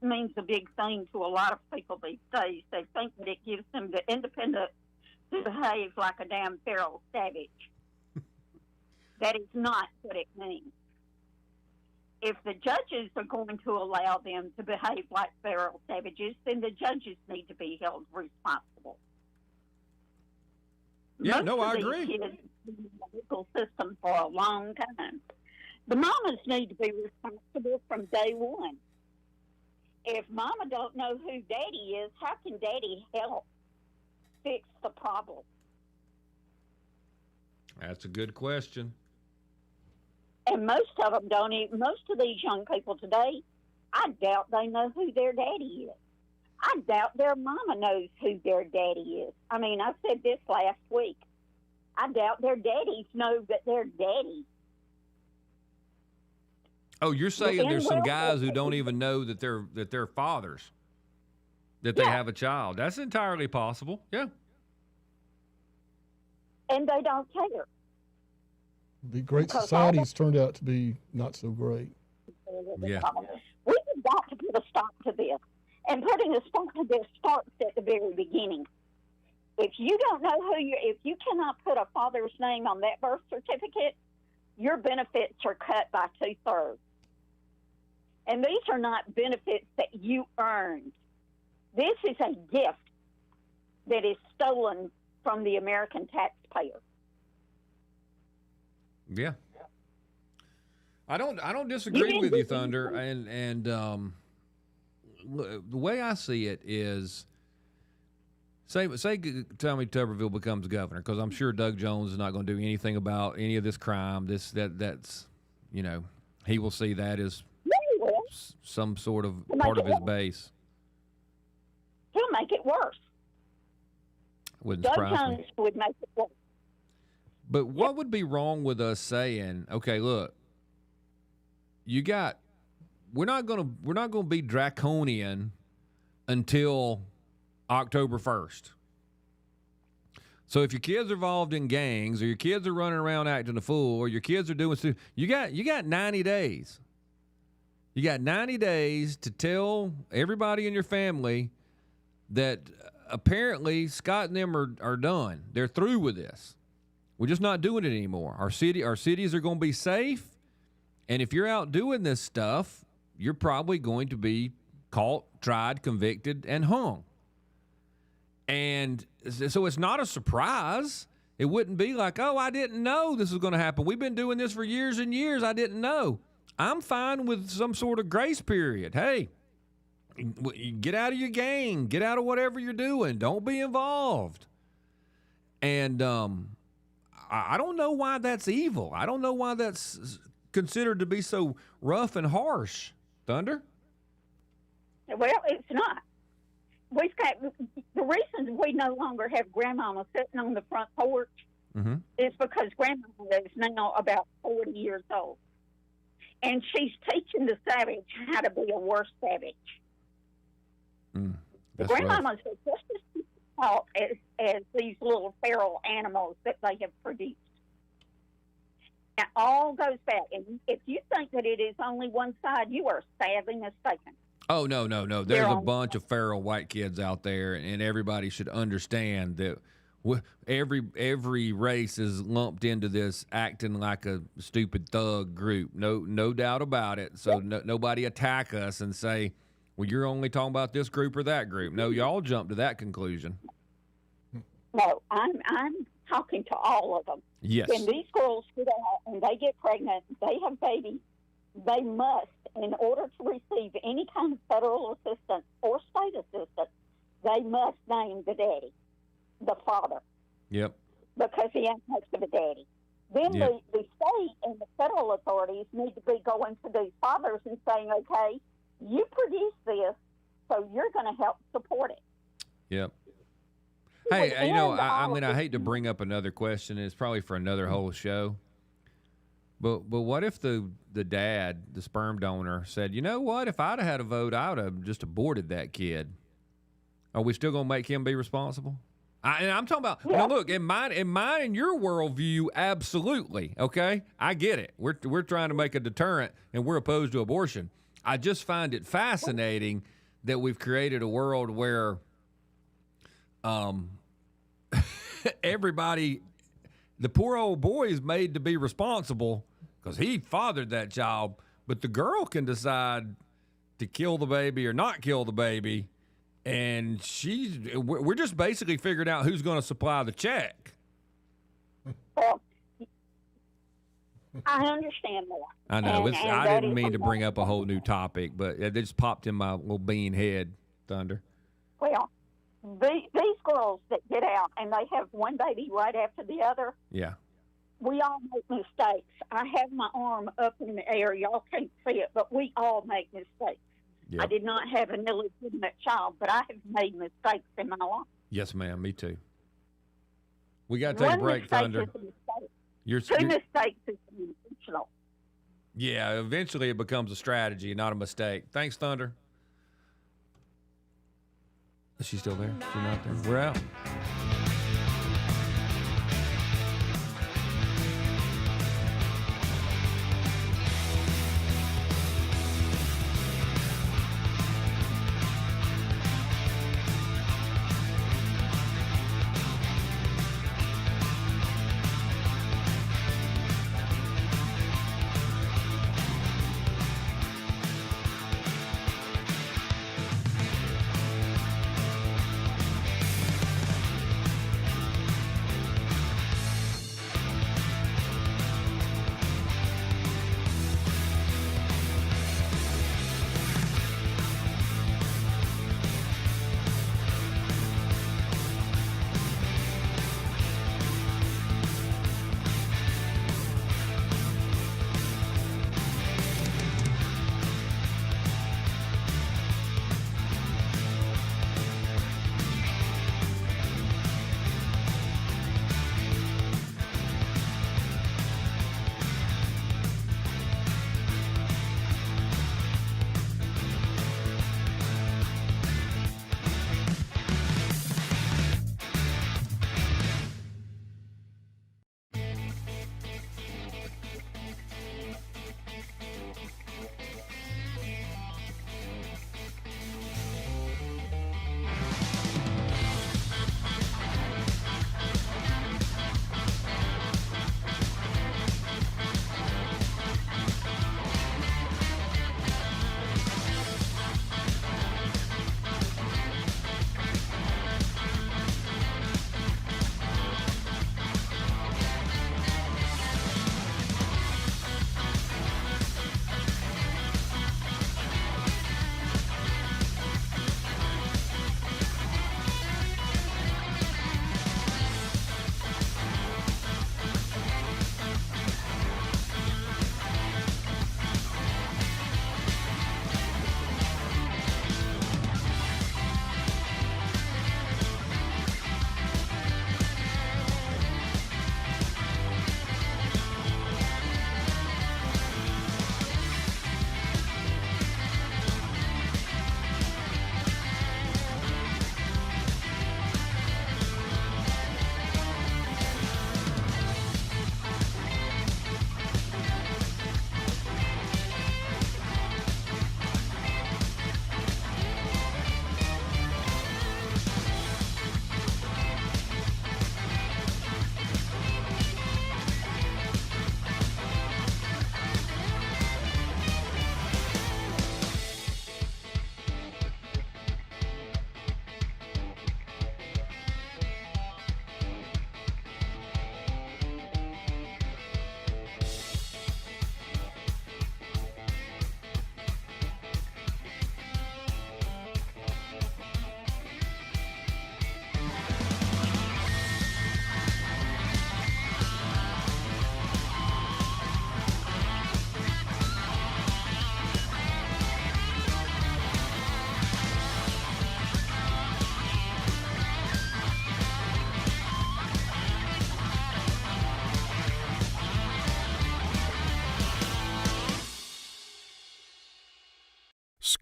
means a big thing to a lot of people these days. They think that it gives them the independence to behave like a damn feral savage. That is not what it means. if the judges are going to allow them to behave like feral savages, then the judges need to be held responsible. Yeah, Most no, of I these agree. kids have been in the legal system for a long time. The mamas need to be responsible from day one. If mama don't know who daddy is, how can daddy help fix the problem? That's a good question. And most of them don't even, most of these young people today, I doubt they know who their daddy is. I doubt their mama knows who their daddy is. I mean, I said this last week. I doubt their daddies know that they're daddy. Oh, you're saying there's some guys who don't even know that they're fathers, that they have a child. That's entirely possible. Yeah. And they don't care. The great society's turned out to be not so great. Yeah. We have got to put a stop to this. And putting a stop to this starts at the very beginning. If you don't know if you cannot put a father's name on that birth certificate, your benefits are cut by 2/3. And these are not benefits that you earned. This is a gift that is stolen from the American taxpayer. Yeah. I don't disagree with you, Thunder. And the way I see it is, say Tommy Tuberville becomes governor, because I'm sure Doug Jones is not going to do anything about any of this crime. That's he will see that as some sort of part of his base. He'll make it worse. Wouldn't Doug surprise Jones me. would make it worse. But what would be wrong with us saying, okay, look, we're not gonna be draconian until October 1st. So if your kids are involved in gangs, or your kids are running around acting a fool, or your kids are doing stuff, you got 90 days. You got 90 days to tell everybody in your family that apparently Scott and them are done. They're through with this. We're just not doing it anymore. Our cities are going to be safe, and if you're out doing this stuff, you're probably going to be caught, tried, convicted, and hung. And so it's not a surprise. It wouldn't be like, oh, I didn't know this was going to happen. We've been doing this for years and years. I didn't know. I'm fine with some sort of grace period. Hey, get out of your gang. Get out of whatever you're doing. Don't be involved. And I don't know why that's evil. I don't know why that's considered to be so rough and harsh. Thunder? Well, it's not. We've got the reason we no longer have grandmama sitting on the front porch is because grandmama is now about 40 years old. And she's teaching the savage how to be a worse savage. The grandmamas are just as taught as these little feral animals that they have produced. It all goes back. And if you think that it is only one side, you are sadly mistaken. Oh, no. There's a bunch of feral white kids out there, and everybody should understand that every race is lumped into this acting like a stupid thug group. No doubt about it. So nobody attack us and say, well, you're only talking about this group or that group. No, y'all jump to that conclusion. No, I'm talking to all of them. Yes. When these girls get out and they get pregnant, they have babies, they must, in order to receive any kind of federal assistance or state assistance, they must name the daddy, the father. Yep. Because he ain't much of a daddy. Then the state and the federal authorities need to be going to these fathers and saying, okay, you produce this, so you're going to help support it. Yep. Hey, I hate to bring up another question. It's probably for another whole show. But what if the dad, the sperm donor, said, you know what? If I'd have had a vote, I would have just aborted that kid. Are we still going to make him be responsible? And I'm talking about, look, in mine and your worldview, absolutely, okay? I get it. We're trying to make a deterrent, and we're opposed to abortion. I just find it fascinating that we've created a world where everybody, the poor old boy is made to be responsible because he fathered that child, But the girl can decide to kill the baby or not kill the baby, and we're just basically figuring out who's going to supply the check. Well, I understand that. I know. I didn't mean to bring up a whole new topic, but it just popped in my little bean head, Thunder. Well, these girls that get out and they have one baby right after the other. Yeah. We all make mistakes. I have my arm up in the air. Y'all can't see it, but we all make mistakes. Yep. I did not have an illegitimate child, but I have made mistakes in my life. Yes, ma'am. Me too. We got to take a break, Thunder. Two mistakes is intentional. Yeah, eventually it becomes a strategy, not a mistake. Thanks, Thunder. Is she still there? She's not there. We're out.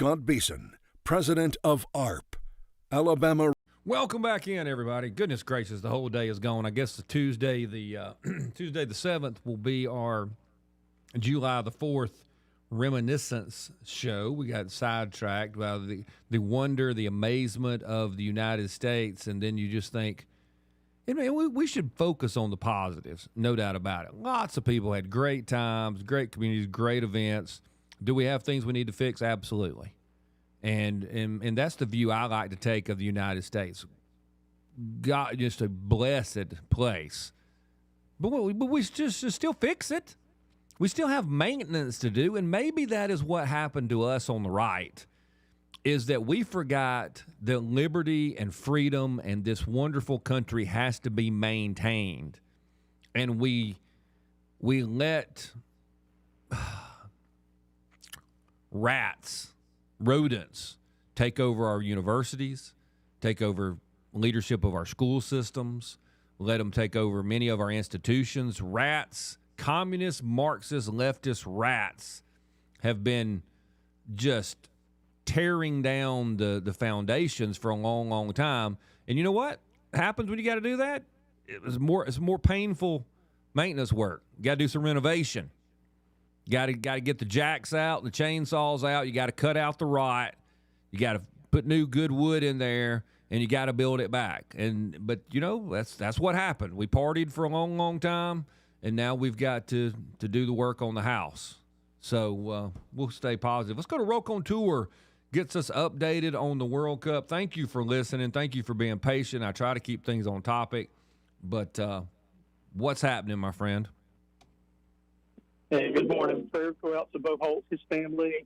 Scott Beason, president of ARP, Alabama. Welcome back in, everybody. Goodness gracious, the whole day is gone. I guess the Tuesday the 7th will be our July the 4th reminiscence show. We got sidetracked by the wonder, the amazement of the United States, and then you just think, hey, man, we should focus on the positives, no doubt about it. Lots of people had great times, great communities, great events. Do we have things we need to fix? Absolutely. And that's the view I like to take of the United States. God, just a blessed place. But we just still fix it. We still have maintenance to do, and maybe that is what happened to us on the right, is that we forgot that liberty and freedom and this wonderful country has to be maintained. And we let rodents take over our universities, take over leadership of our school systems, let them take over many of our institutions. Rats, communist, Marxist, leftist rats have been just tearing down the foundations for a long, long time. And you know what happens when you got to do that? It's more painful maintenance work. You got to do some renovation. Got to get the jacks out, the chainsaws out. You got to cut out the rot. You got to put new good wood in there, and you got to build it back. But you know, that's what happened. We partied for a long, long time, and now we've got to do the work on the house. So we'll stay positive. Let's go to Roke on Tour. Gets us updated on the World Cup. Thank you for listening. Thank you for being patient. I try to keep things on topic, but what's happening, my friend? Hey, good morning. Prayers go out to Bo Holtz, his family.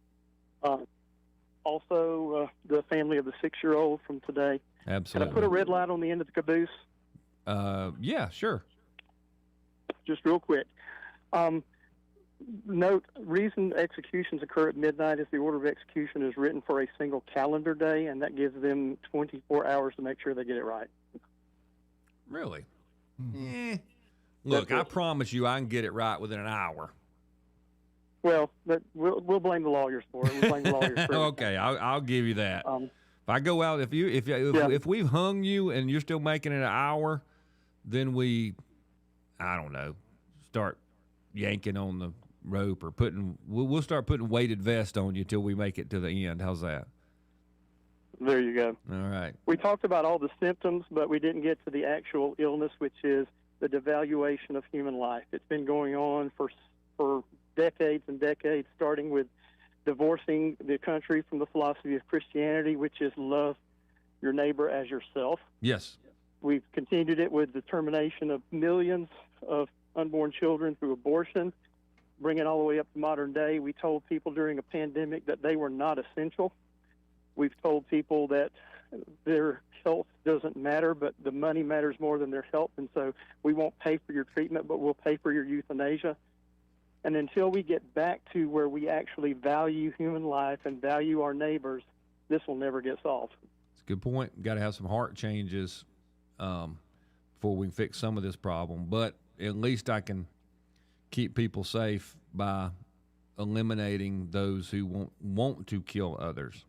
Also, the family of the 6-year-old from today. Absolutely. Can I put a red light on the end of the caboose? Yeah, sure. Just real quick. Note, reason executions occur at midnight is the order of execution is written for a single calendar day, and that gives them 24 hours to make sure they get it right. Really? Mm-hmm. Look, I promise you I can get it right within an hour. Well, we'll blame the lawyers for it. We'll blame the lawyers for it. Okay, I'll give you that. If I go out, if we've hung you and you're still making it an hour, then I don't know, start yanking on the rope or we'll start putting weighted vest on you till we make it to the end. How's that? There you go. All right. We talked about all the symptoms, but we didn't get to the actual illness, which is the devaluation of human life. It's been going on for decades and decades, starting with divorcing the country from the philosophy of Christianity, which is love your neighbor as yourself. Yes. We've continued it with the termination of millions of unborn children through abortion, bringing it all the way up to modern day. We told people during a pandemic that they were not essential. We've told people that their health doesn't matter, but the money matters more than their health, and so we won't pay for your treatment, but we'll pay for your euthanasia. And until we get back to where we actually value human life and value our neighbors, this will never get solved. It's a good point. We've got to have some heart changes before we can fix some of this problem. But at least I can keep people safe by eliminating those who want to kill others.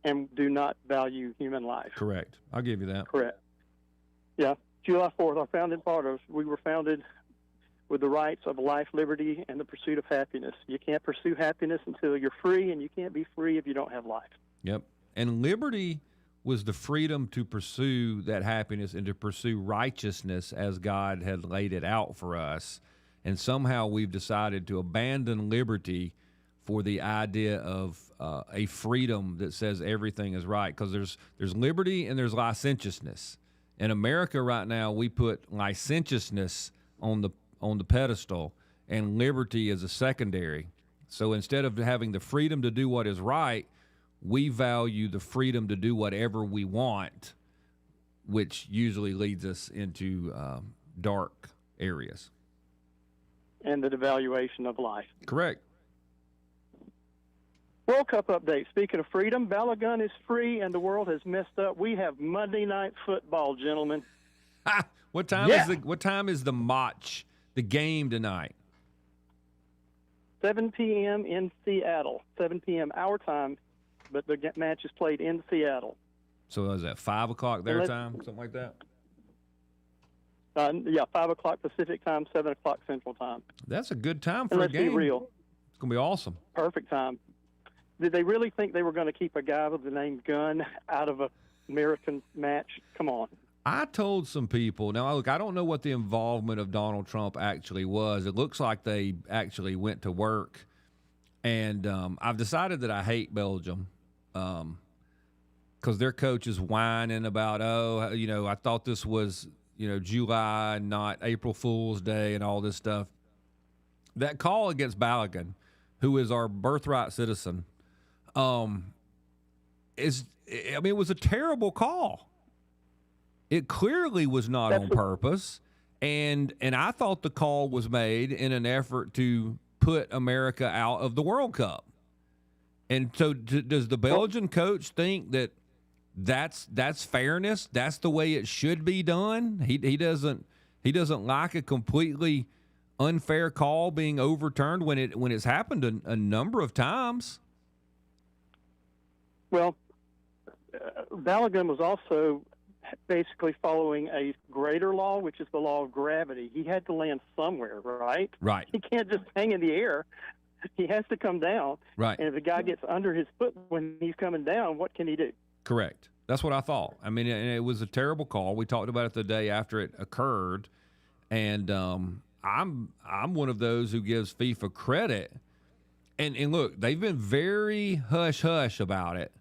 And do not value human life. Correct. I'll give you that. Correct. Yeah. July 4th, our founding fathers, we were founded with the rights of life, liberty, and the pursuit of happiness. You can't pursue happiness until you're free, and you can't be free if you don't have life. Yep. And liberty was the freedom to pursue that happiness and to pursue righteousness as God had laid it out for us. And somehow we've decided to abandon liberty for the idea of a freedom that says everything is right. Because there's liberty and there's licentiousness. In America right now, we put licentiousness on the pedestal, and liberty is a secondary. So instead of having the freedom to do what is right, we value the freedom to do whatever we want, which usually leads us into dark areas. And the devaluation of life. Correct. World Cup update. Speaking of freedom, Balagun is free and the world has messed up. We have Monday Night Football, gentlemen. What time is the match? The game tonight? 7 p.m. in Seattle. 7 p.m. our time, but the match is played in Seattle. So is that 5 o'clock their time, something like that? Yeah, 5 o'clock Pacific time, 7 o'clock Central time. That's a good time for and a let's game. Be real. It's going to be awesome. Perfect time. Did they really think they were going to keep a guy with the name Gunn out of an American match? Come on. I told some people, now look, I don't know what the involvement of Donald Trump actually was. It looks like they actually went to work And I've decided that I hate Belgium because their coach is whining about, I thought this was, July and not April Fool's Day and all this stuff. That call against Balogun, who is our birthright citizen, it was a terrible call. It clearly was not on purpose. And I thought the call was made in an effort to put America out of the World Cup. And so does the Belgian coach think that that's fairness? That's the way it should be done? He doesn't like a completely unfair call being overturned when it's happened a number of times. Well, Balogun was also basically following a greater law, which is the law of gravity. He had to land somewhere, right? Right. He can't just hang in the air. He has to come down. Right. And if the guy gets under his foot when he's coming down, what can he do? Correct. That's what I thought. I mean, it was a terrible call. We talked about it the day after it occurred, and I'm one of those who gives FIFA credit. And look, they've been very hush-hush about it,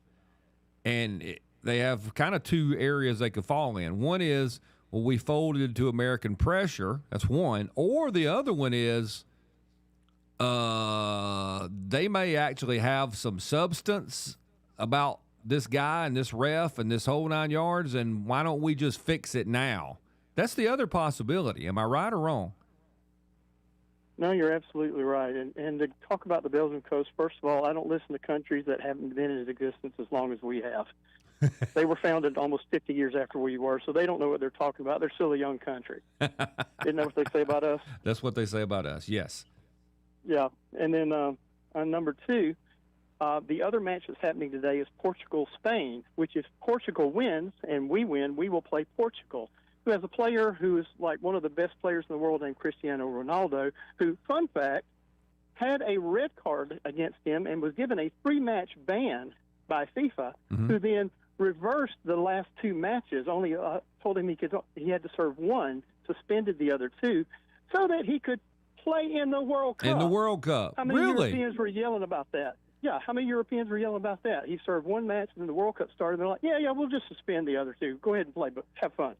and they have kind of two areas they could fall in. One is, well, we folded to American pressure. That's one. Or the other one is they may actually have some substance about this guy and this ref and this whole 9 yards, and why don't we just fix it now? That's the other possibility. Am I right or wrong? No, you're absolutely right. And to talk about the Belgian coast, first of all, I don't listen to countries that haven't been in existence as long as we have. They were founded almost 50 years after we were, so they don't know what they're talking about. They're still a young country. Isn't that what they say about us? That's what they say about us, yes. Yeah. And then on number two, the other match that's happening today is Portugal-Spain, which if Portugal wins and we win, we will play Portugal, who has a player who is like one of the best players in the world named Cristiano Ronaldo, who, fun fact, had a red card against him and was given a 3-match ban by FIFA, who then reversed the last 2 matches, only told him he had to serve 1, suspended the other 2, so that he could play in the World Cup. In the World Cup. How many Really? Europeans were yelling about that? Yeah, how many Europeans were yelling about that? He served 1 match, and then the World Cup started, and they're like, yeah, we'll just suspend the other 2. Go ahead and play, but have fun.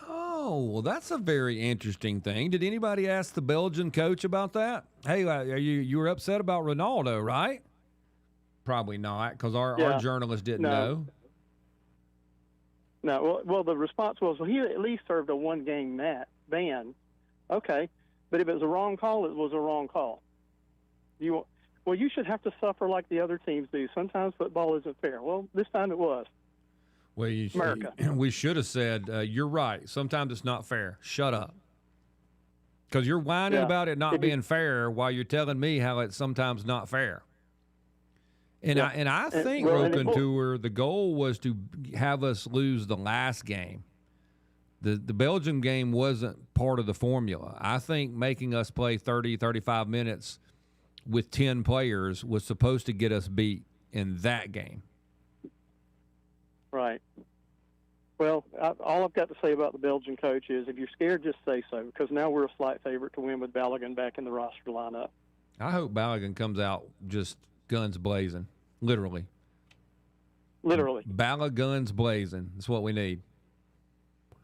Oh, well, that's a very interesting thing. Did anybody ask the Belgian coach about that? Hey, you were upset about Ronaldo, right? Probably not, because our journalist didn't know. No, well, the response was, well, he at least served a 1-game ban. Okay, but if it was a wrong call, it was a wrong call. You should have to suffer like the other teams do. Sometimes football isn't fair. Well, this time it was. Well, America. We should have said, you're right. Sometimes it's not fair. Shut up. Because you're whining about it not being fair while you're telling me how it's sometimes not fair. And I think, Rokentour, the goal was to have us lose the last game. The Belgium game wasn't part of the formula. I think making us play 30, 35 minutes with 10 players was supposed to get us beat in that game. Right. Well, all I've got to say about the Belgian coach is if you're scared, just say so, because now we're a slight favorite to win with Balogun back in the roster lineup. I hope Balogun comes out just guns blazing, literally. Literally. Balogun's blazing. That's what we need.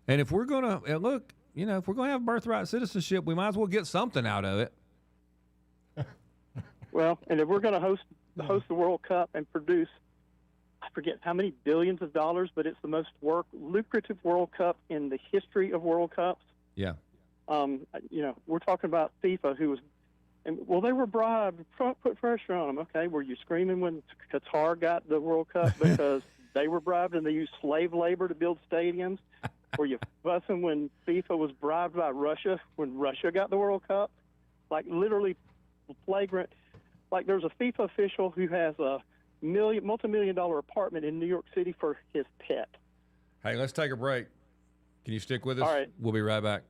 And if we're going to, look, if we're going to have birthright citizenship, we might as well get something out of it. Well, and if we're going to host the World Cup and produce, I forget how many billions of dollars, but it's the most lucrative World Cup in the history of World Cups. Yeah. We're talking about FIFA, who was, they were bribed, put pressure on them. Okay, were you screaming when Qatar got the World Cup because they were bribed and they used slave labor to build stadiums? Were you fussing when FIFA was bribed by Russia when Russia got the World Cup? Like literally flagrant. Like there's a FIFA official who has a multi-million-dollar apartment in New York City for his pet. Hey, let's take a break. Can you stick with us? All right. We'll be right back.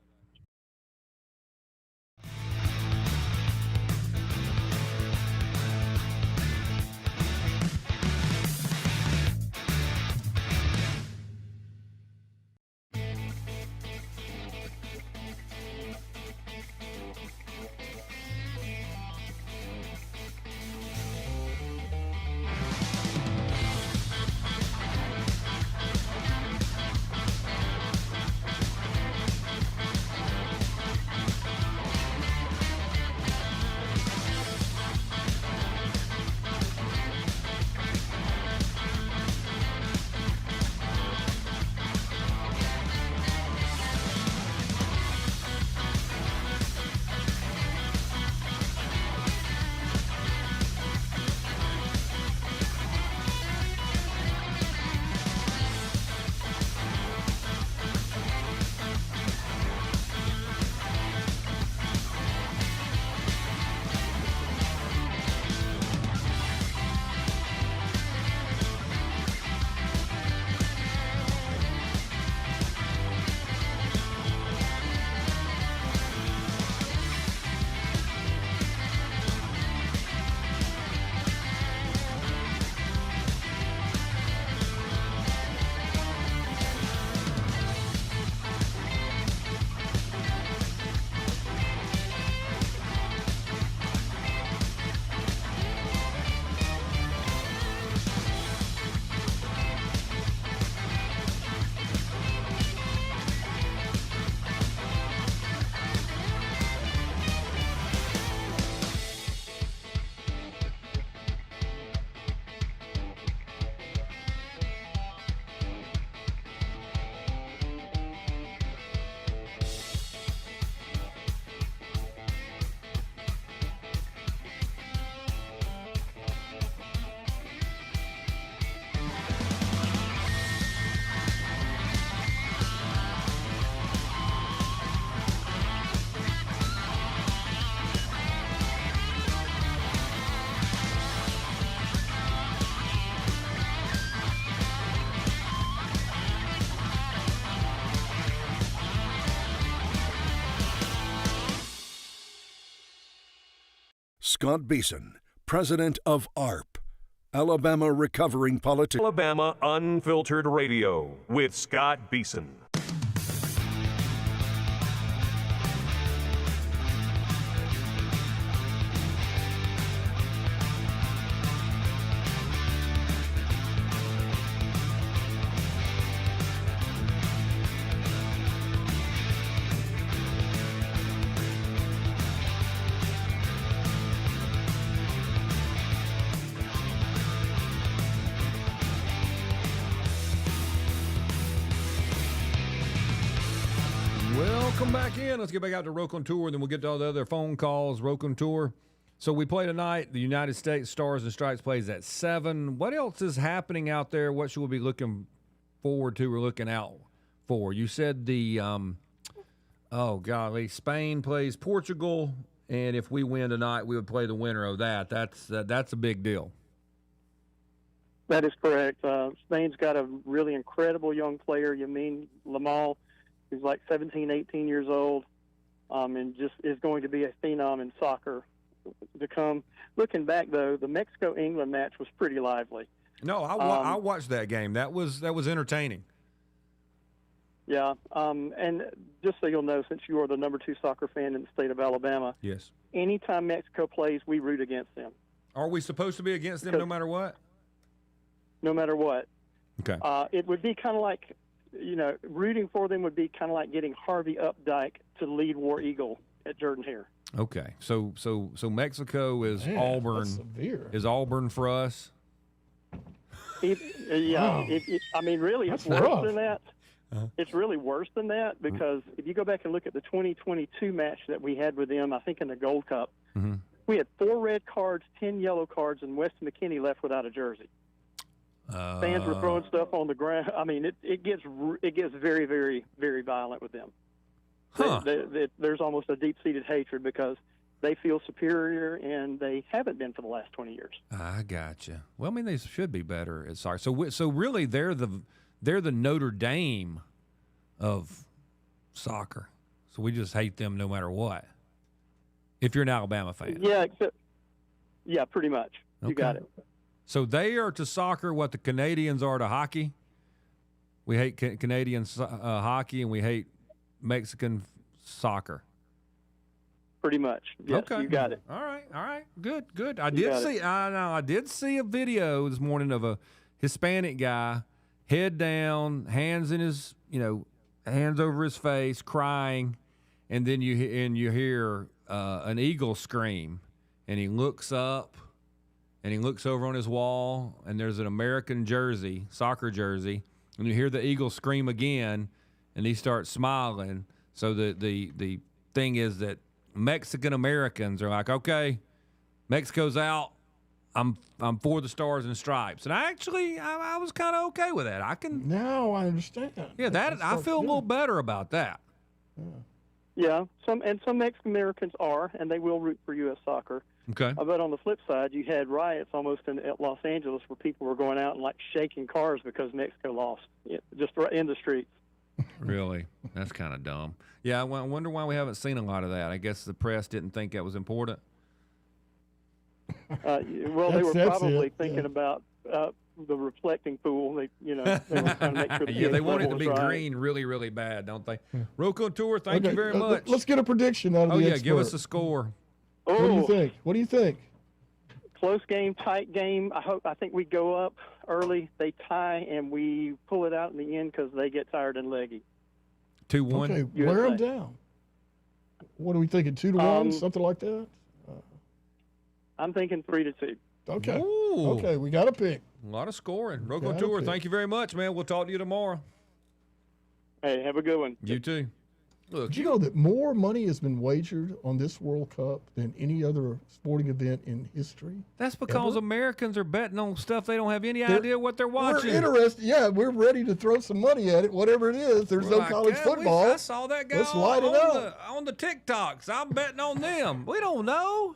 Scott Beason, president of ARP, Alabama Recovering Politician. Alabama Unfiltered Radio with Scott Beason. Welcome back in. Let's get back out to Rokan Tour, and then we'll get to all the other phone calls. Rokan Tour. So we play tonight. The United States Stars and Stripes plays at 7. What else is happening out there? What should we be looking forward to or looking out for? You said the, Spain plays Portugal, and if we win tonight, we would play the winner of that. That's a big deal. That is correct. Spain's got a really incredible young player, Yamin Lamal. He's like 17, 18 years old, and just is going to be a phenom in soccer to come. Looking back, though, the Mexico-England match was pretty lively. No, I watched that game. That was entertaining. Yeah, and just so you'll know, since you are the number 2 soccer fan in the state of Alabama, yes, anytime Mexico plays, we root against them. Are we supposed to be against them no matter what? No matter what. Okay. It would be kind of like, rooting for them would be kind of like getting Harvey Updike to lead War Eagle at Jordan Hare. Okay, so Mexico is Auburn. Is Auburn for us? Really, it's worse than that. It's really worse than that because if you go back and look at the 2022 match that we had with them, I think in the Gold Cup, we had 4 red cards, 10 yellow cards, and Weston McKinney left without a jersey. Fans were throwing stuff on the ground. I mean, it gets very, very, very violent with them. Huh. There's almost a deep-seated hatred because they feel superior, and they haven't been for the last 20 years. I gotcha. Well, I mean, they should be better at soccer. So really, they're the Notre Dame of soccer. So we just hate them no matter what. If you're an Alabama fan. Yeah, pretty much. You got it. So they are to soccer what the Canadians are to hockey. We hate Canadian hockey, and we hate Mexican soccer. Pretty much. Yes, okay. You got it. All right. Good. I did see a video this morning of a Hispanic guy, head down, hands in his, hands over his face, crying, and then you hear an eagle scream, and he looks up. And he looks over on his wall, and there's an American jersey, soccer jersey, and you hear the eagle scream again, and he starts smiling. So the thing is that Mexican Americans are like, okay, Mexico's out. I'm for the Stars and Stripes, and I was kind of okay with that. Now I understand. Yeah, I feel a little better about that. Yeah, some Mexican Americans are, and they will root for U.S. soccer. Okay. But on the flip side, you had riots almost in Los Angeles where people were going out and shaking cars because Mexico lost, just right in the streets. Really? That's kind of dumb. Yeah, I wonder why we haven't seen a lot of that. I guess the press didn't think that was important. They were probably thinking about the reflecting pool. They were trying to make sure. They want it to be green really, really bad, don't they? Rokan Tour, thank you very much. Let's get a prediction out of the expert. Give us a score. What do you think? Close game, tight game. I think we go up early, they tie, and we pull it out in the end because they get tired and leggy. 2-1. Okay, wear them down. What are we thinking? 2-1, something like that. I'm thinking 3-2. Okay. Ooh. Okay, we got a pick. A lot of scoring. Rokan Tour, thank you very much, man. We'll talk to you tomorrow. Hey, have a good one. You too. Look, did you know that more money has been wagered on this World Cup than any other sporting event in history? That's because Americans are betting on stuff they don't have any idea what they're watching. We're interested. Yeah, we're ready to throw some money at it, whatever it is. There's no college football. I saw that guy Let's light it up. On the TikToks. I'm betting on them. We don't know.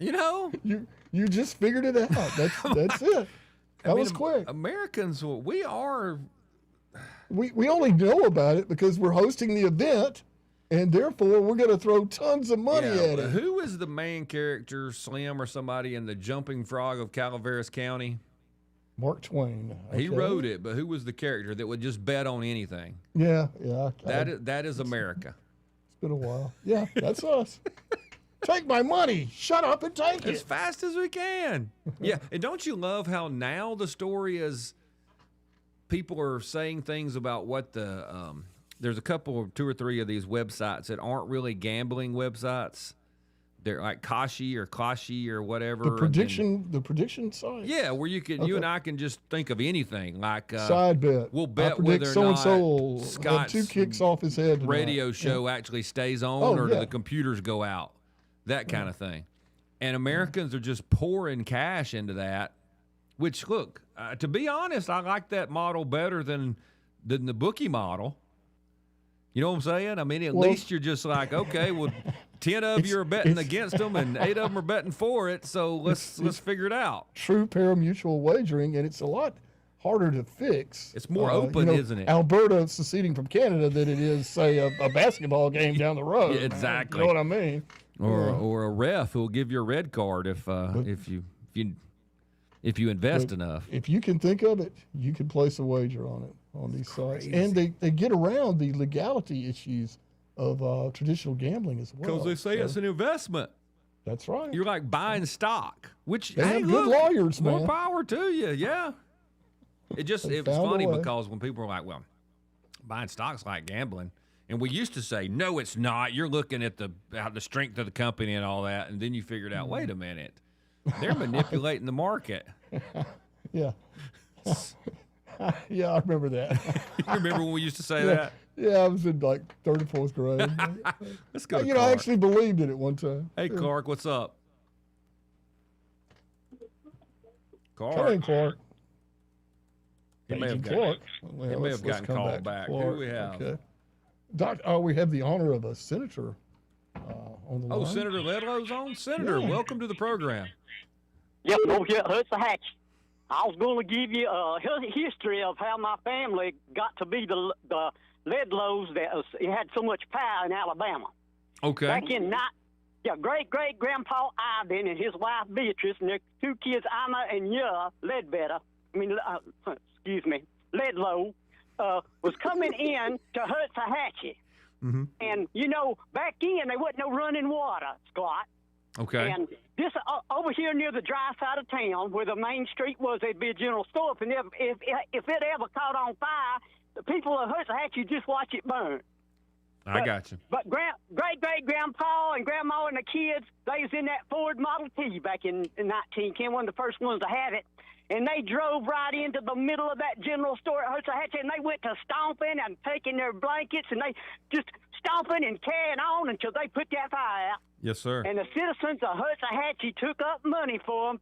You just figured it out. That's it. That was quick. Americans, we are. We only know about it because we're hosting the event, and therefore we're going to throw tons of money at it. Who is the main character, Slim or somebody, in The Jumping Frog of Calaveras County? Mark Twain. Okay. He wrote it, but who was the character that would just bet on anything? Yeah. That is America. It's been a while. Yeah, that's us. Take my money. Shut up and take it. As fast as we can. Yeah, and don't you love how now the story is people are saying things about what the there's a couple, 2 or 3 of these websites that aren't really gambling websites. They're like Kashi or whatever. The prediction site. Yeah, where you and I can just think of anything like side bet. We'll bet whether or not Scott's 2 kicks off his head tonight. Radio show actually stays on, or do the computers go out? That kind of thing. And Americans are just pouring cash into that. Which, look, to be honest, I like that model better than the bookie model. You know what I'm saying? I mean, at least you're just like, okay, well, 10 of you are betting against them, and 8 of them are betting for it. So let's figure it out. True pari-mutuel wagering, and it's a lot harder to fix. It's more open, isn't it? Alberta seceding from Canada than it is, say, a basketball game down the road. Yeah, exactly. You know what I mean? Or a ref who will give you a red card if you invest enough. If you can think of it, you can place a wager on it on these sites, and they get around the legality issues of traditional gambling as well. Because they say it's an investment. That's right. You're like buying stock, which they have good lawyers, man. More power to you, yeah. It was funny because when people were like, well, buying stock's like gambling. And we used to say, no, it's not. You're looking at the strength of the company and all that. And then you figured out, wait a minute. They're manipulating the market. Yeah. Yeah, I remember that. You remember when we used to say that? Yeah, I was in like 3rd or 4th grade. Let's go to Clark. I actually believed in it one time. Hey, Clark, what's up? Clark. Come in, Clark. He may have gotten called back. Who do we have? Okay. We have the honor of a senator on the line. Oh, Senator Ledlow's on? Senator, welcome to the program. Yep, Hutsahatchee. I was going to give you a history of how my family got to be the Ledlows that had so much power in Alabama. Okay. Back in great-great-grandpa Ivan and his wife Beatrice and their 2 kids, Anna and Ledlow, was coming in to Hutsahatchee. Mm-hmm. And, back then, there wasn't no running water, Scott. Okay. And this over here near the dry side of town, where the main street was, there'd be a general store. And if it ever caught on fire, the people of Hutsahatchee just watch it burn. I got you. But great-great-grandpa and grandma and the kids, they was in that Ford Model T back in 1910, one of the first ones to have it. And they drove right into the middle of that general store at Hutsahatchee, and they went to stomping and taking their blankets, and they just stomping and carrying on until they put that fire out. Yes, sir. And the citizens of Hutsahatchee took up money for them,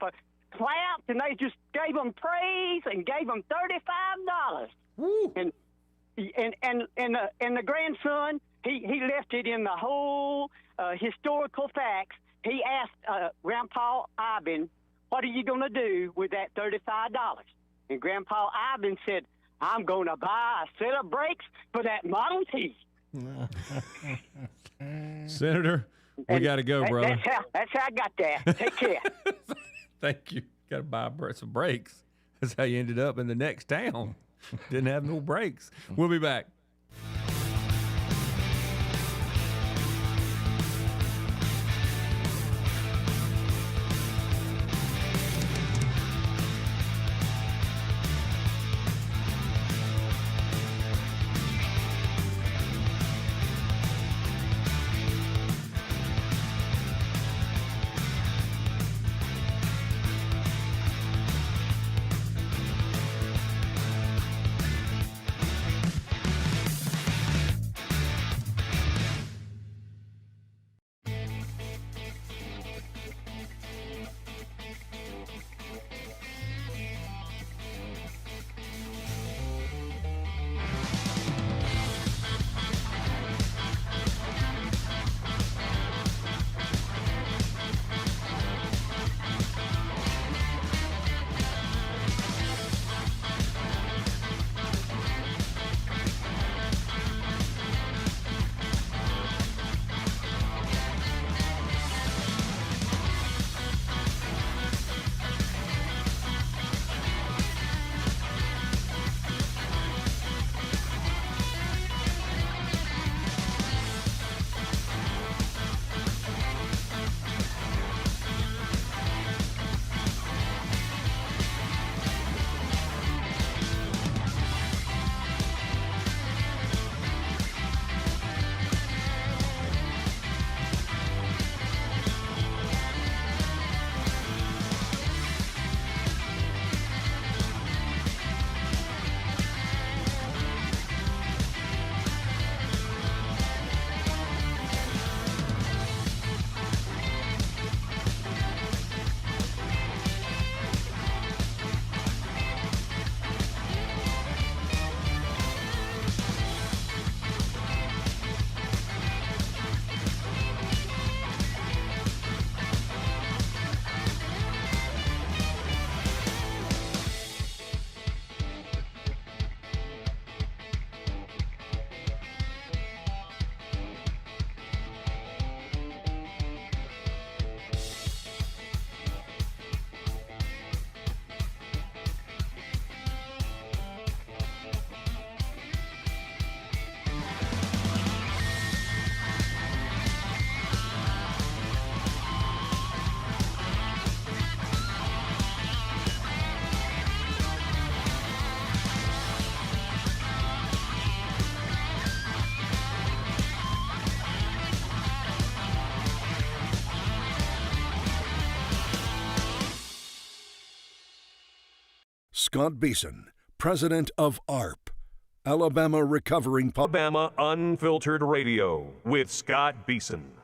clapped, and they just gave them praise and gave them $35. Woo. And the grandson, he left it in the whole historical facts. He asked Grandpa Ivan, what are you going to do with that $35? And Grandpa Ivan said, I'm going to buy a set of brakes for that Model T. Senator, we got to go, brother. That's how I got that. Take care. Thank you. Got to buy some brakes. That's how you ended up in the next town. Didn't have no brakes. We'll be back. Scott Beason, president of ARP, Alabama Recovering Alabama Unfiltered Radio with Scott Beason.